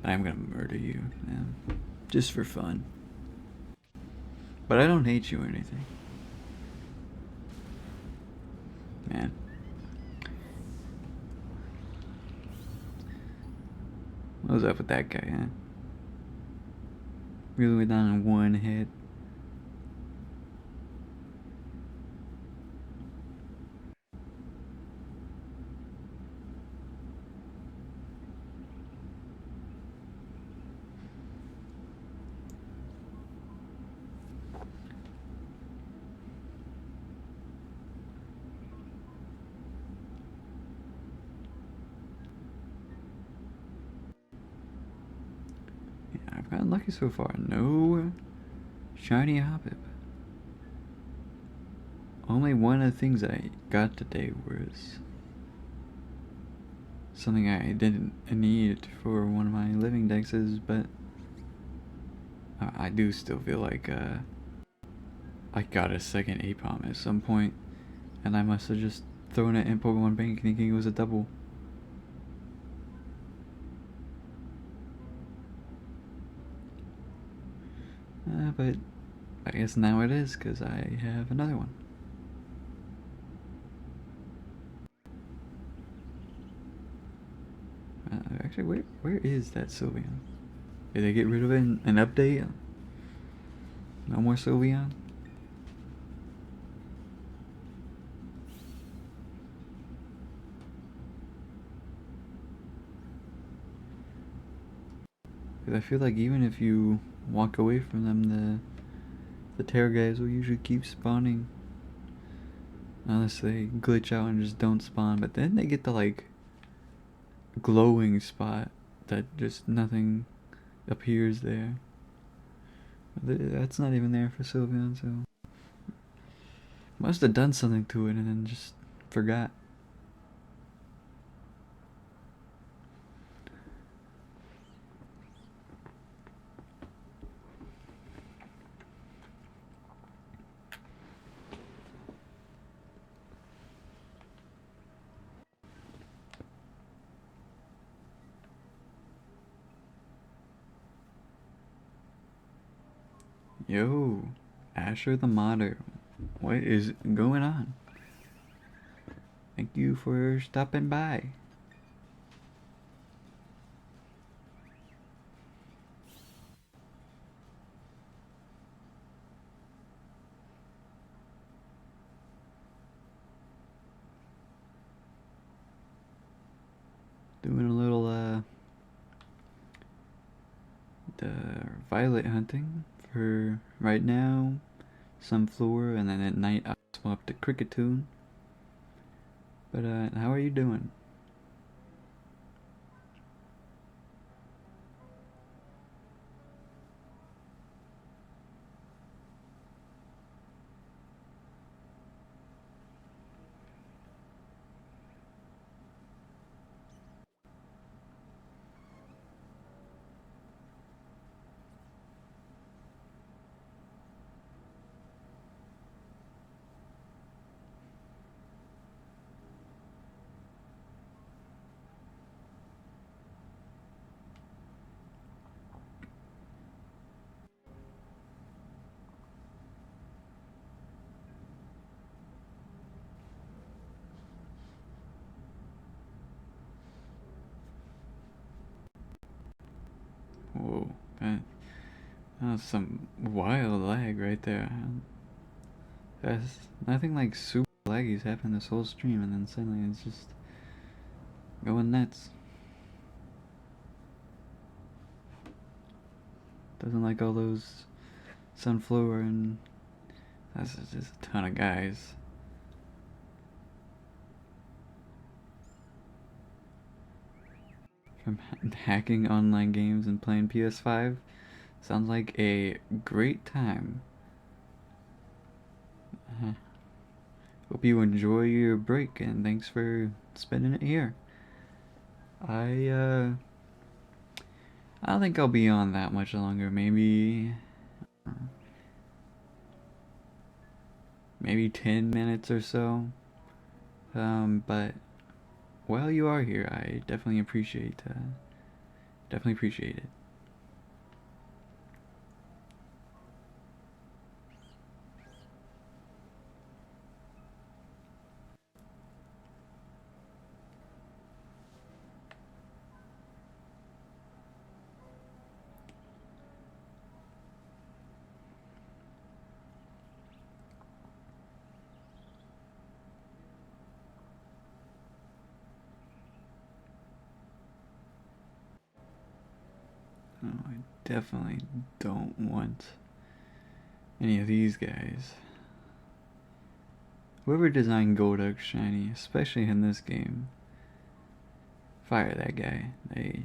Speaker 1: I'm gonna murder you, man. Just for fun. But I don't hate you or anything. Man. What was up with that guy, huh? Really went down in one hit. I've gotten lucky so far. No shiny Hoppip. Only one of the things I got today was something I didn't need for one of my living dexes, but I do still feel like I got a second Apom at some point, and I must have just thrown it in Pokemon Bank thinking it was a double. But I guess now it is, because I have another one. Actually, where is that Sylveon? Did they get rid of it in an update? No more Sylveon? Because I feel like even if you walk away from them, the terror guys will usually keep spawning. Unless they glitch out and just don't spawn. But then they get the like glowing spot that just nothing appears there. That's not even there for Sylveon, so must have done something to it and then just forgot. Yo, Asher the Modder, what is going on? Thank you for stopping by. Doing a little the violet hunting for right now. Sunflower, and then at night I'll swap to Cricketune. But how are you doing? Whoa, that was some wild lag right there. That's nothing like super laggy's happened this whole stream, and then suddenly it's just going nuts. Doesn't like all those Sunflower, and that's just a ton of guys. From hacking online games and playing PS5, sounds like a great time. Hope you enjoy your break, and thanks for spending it here. I don't think I'll be on that much longer. Maybe 10 minutes or so. But while you are here, I definitely appreciate it. Oh, I definitely don't want any of these guys. Whoever designed Golduck Shiny, especially in this game, fire that guy. They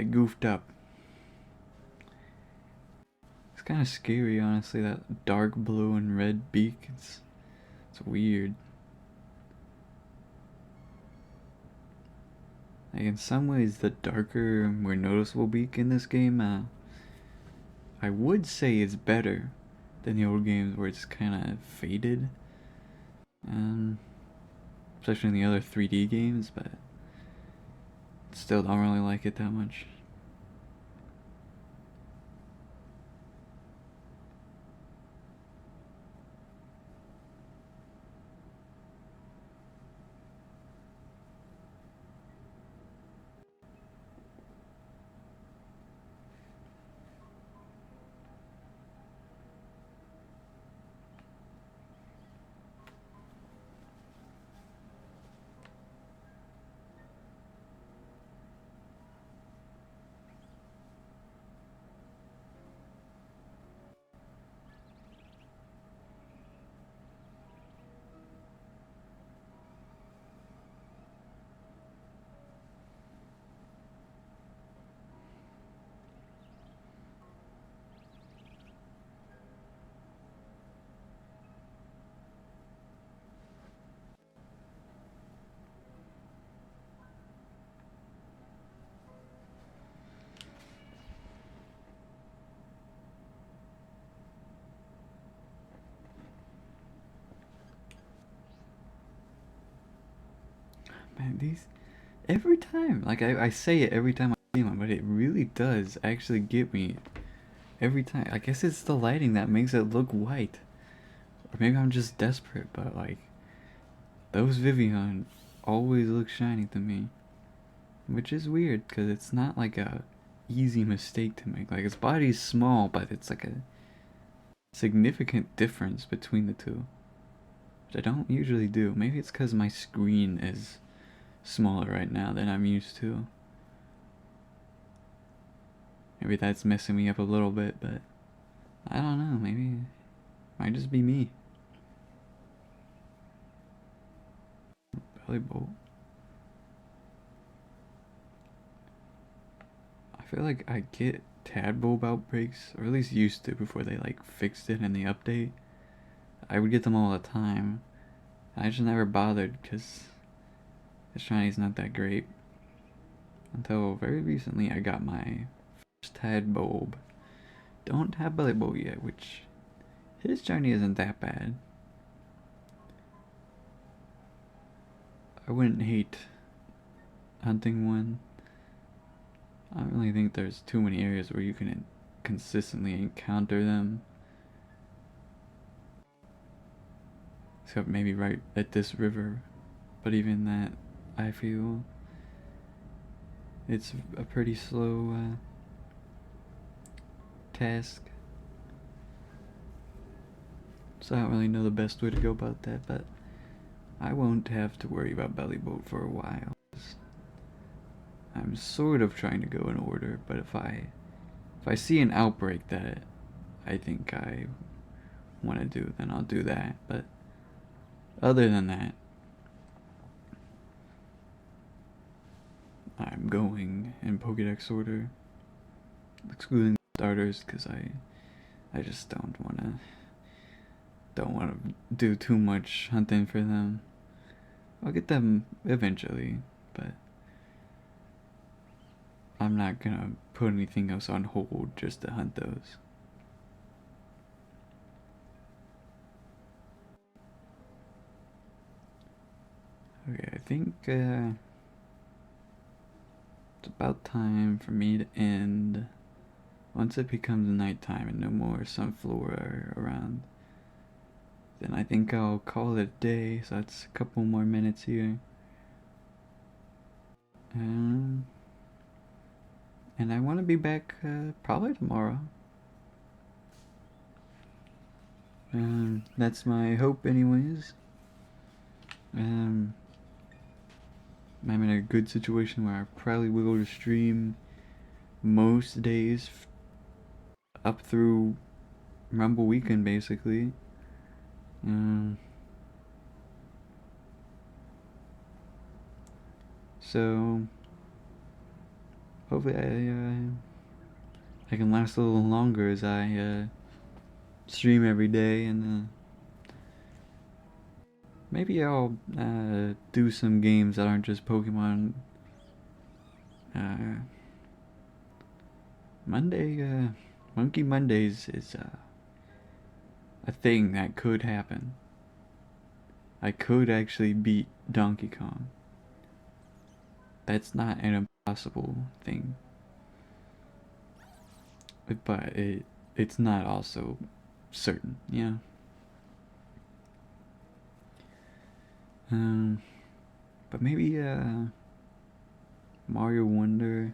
Speaker 1: goofed up. It's kind of scary, honestly, that dark blue and red beak. It's weird. Like, in some ways, the darker, more noticeable beak in this game, I would say it's better than the old games where it's kind of faded. Especially in the other 3D games, but still don't really like it that much. Man, these every time, like I say it every time I see one, but it really does actually get me every time. I guess it's the lighting that makes it look white, or maybe I'm just desperate. But like, those Vivian always look shiny to me, which is weird because it's not like a easy mistake to make. Like, its body's small, but it's like a significant difference between the two, which I don't usually do. Maybe it's because my screen is smaller right now than I'm used to. Maybe that's messing me up a little bit, but I don't know, maybe might just be me. Belly bolt. I feel like I get tadpole outbreaks, or at least used to before they like fixed it in the update. I would get them all the time. I just never bothered because the shini's not that great. Until very recently I got my first tadpole. Don't have belly bolt yet, which his shiny isn't that bad. I wouldn't hate hunting one. I don't really think there's too many areas where you can consistently encounter them. Except maybe right at this river. But even that, I feel it's a pretty slow task. So I don't really know the best way to go about that, but I won't have to worry about belly bolt for a while. I'm sort of trying to go in order, but if I see an outbreak that I think I want to do, then I'll do that. But other than that, I'm going in Pokédex order, excluding starters, because I just don't want to do too much hunting for them. I'll get them eventually, but I'm not gonna put anything else on hold just to hunt those. Okay, I think it's about time for me to end. Once it becomes nighttime and no more Sunflora are around, then I think I'll call it a day. So that's a couple more minutes here. And I want to be back probably tomorrow. That's my hope, anyways. I'm in a good situation where I probably will go to stream most days up through Rumble weekend, basically. So hopefully I can last a little longer as I stream every day, and maybe I'll do some games that aren't just Pokemon. Monkey Mondays is a thing that could happen. I could actually beat Donkey Kong. That's not an impossible thing. But it's not also certain, yeah. But maybe Mario Wonder.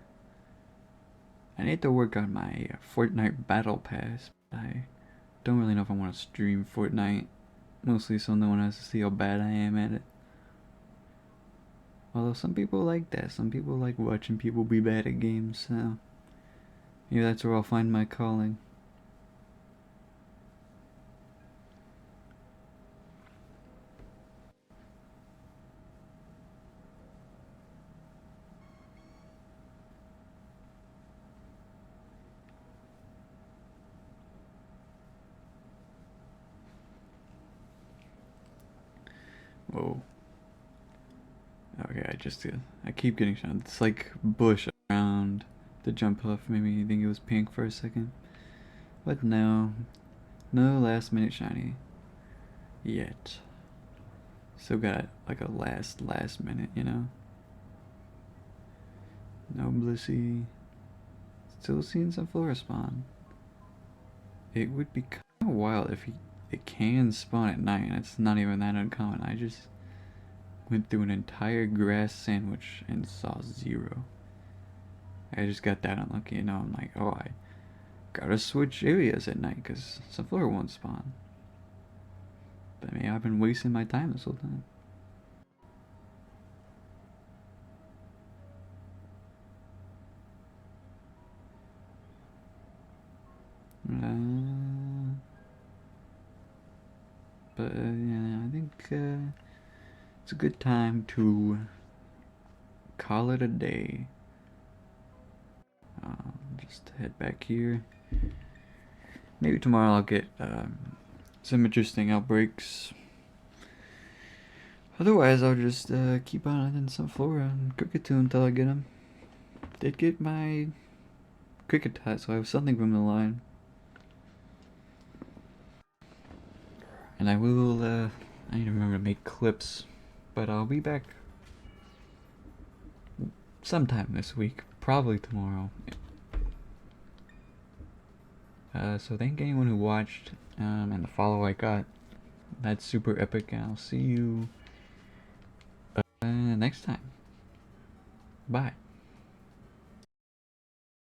Speaker 1: I need to work on my Fortnite Battle Pass. I don't really know if I want to stream Fortnite, mostly so no one has to see how bad I am at it. Although some people like that. Some people like watching people be bad at games, so maybe that's where I'll find my calling. Whoa. Okay, I keep getting shot. It's like bush around the jump off. Made me think it was pink for a second. But no. No last minute shiny. Yet. Still got like a last minute, you know? No Blissey. Still seeing some Flora spawn. It would be kind of wild if it can spawn at night, and it's not even that uncommon. I just went through an entire grass sandwich and saw 0. I just got that unlucky, and now I'm like, oh, I gotta switch areas at night because Sunflora won't spawn. But maybe I've been wasting my time this whole time. yeah, I think it's a good time to call it a day. Just head back here. Maybe tomorrow I'll get some interesting outbreaks. Otherwise, I'll just keep on hunting some flora and Kricketoo until I get them. Did get my Kricketot, so I have something from the line. And I will, I need to remember to make clips, but I'll be back sometime this week, probably tomorrow. So thank anyone who watched, and the follow I got. That's super epic, and I'll see you next time. Bye.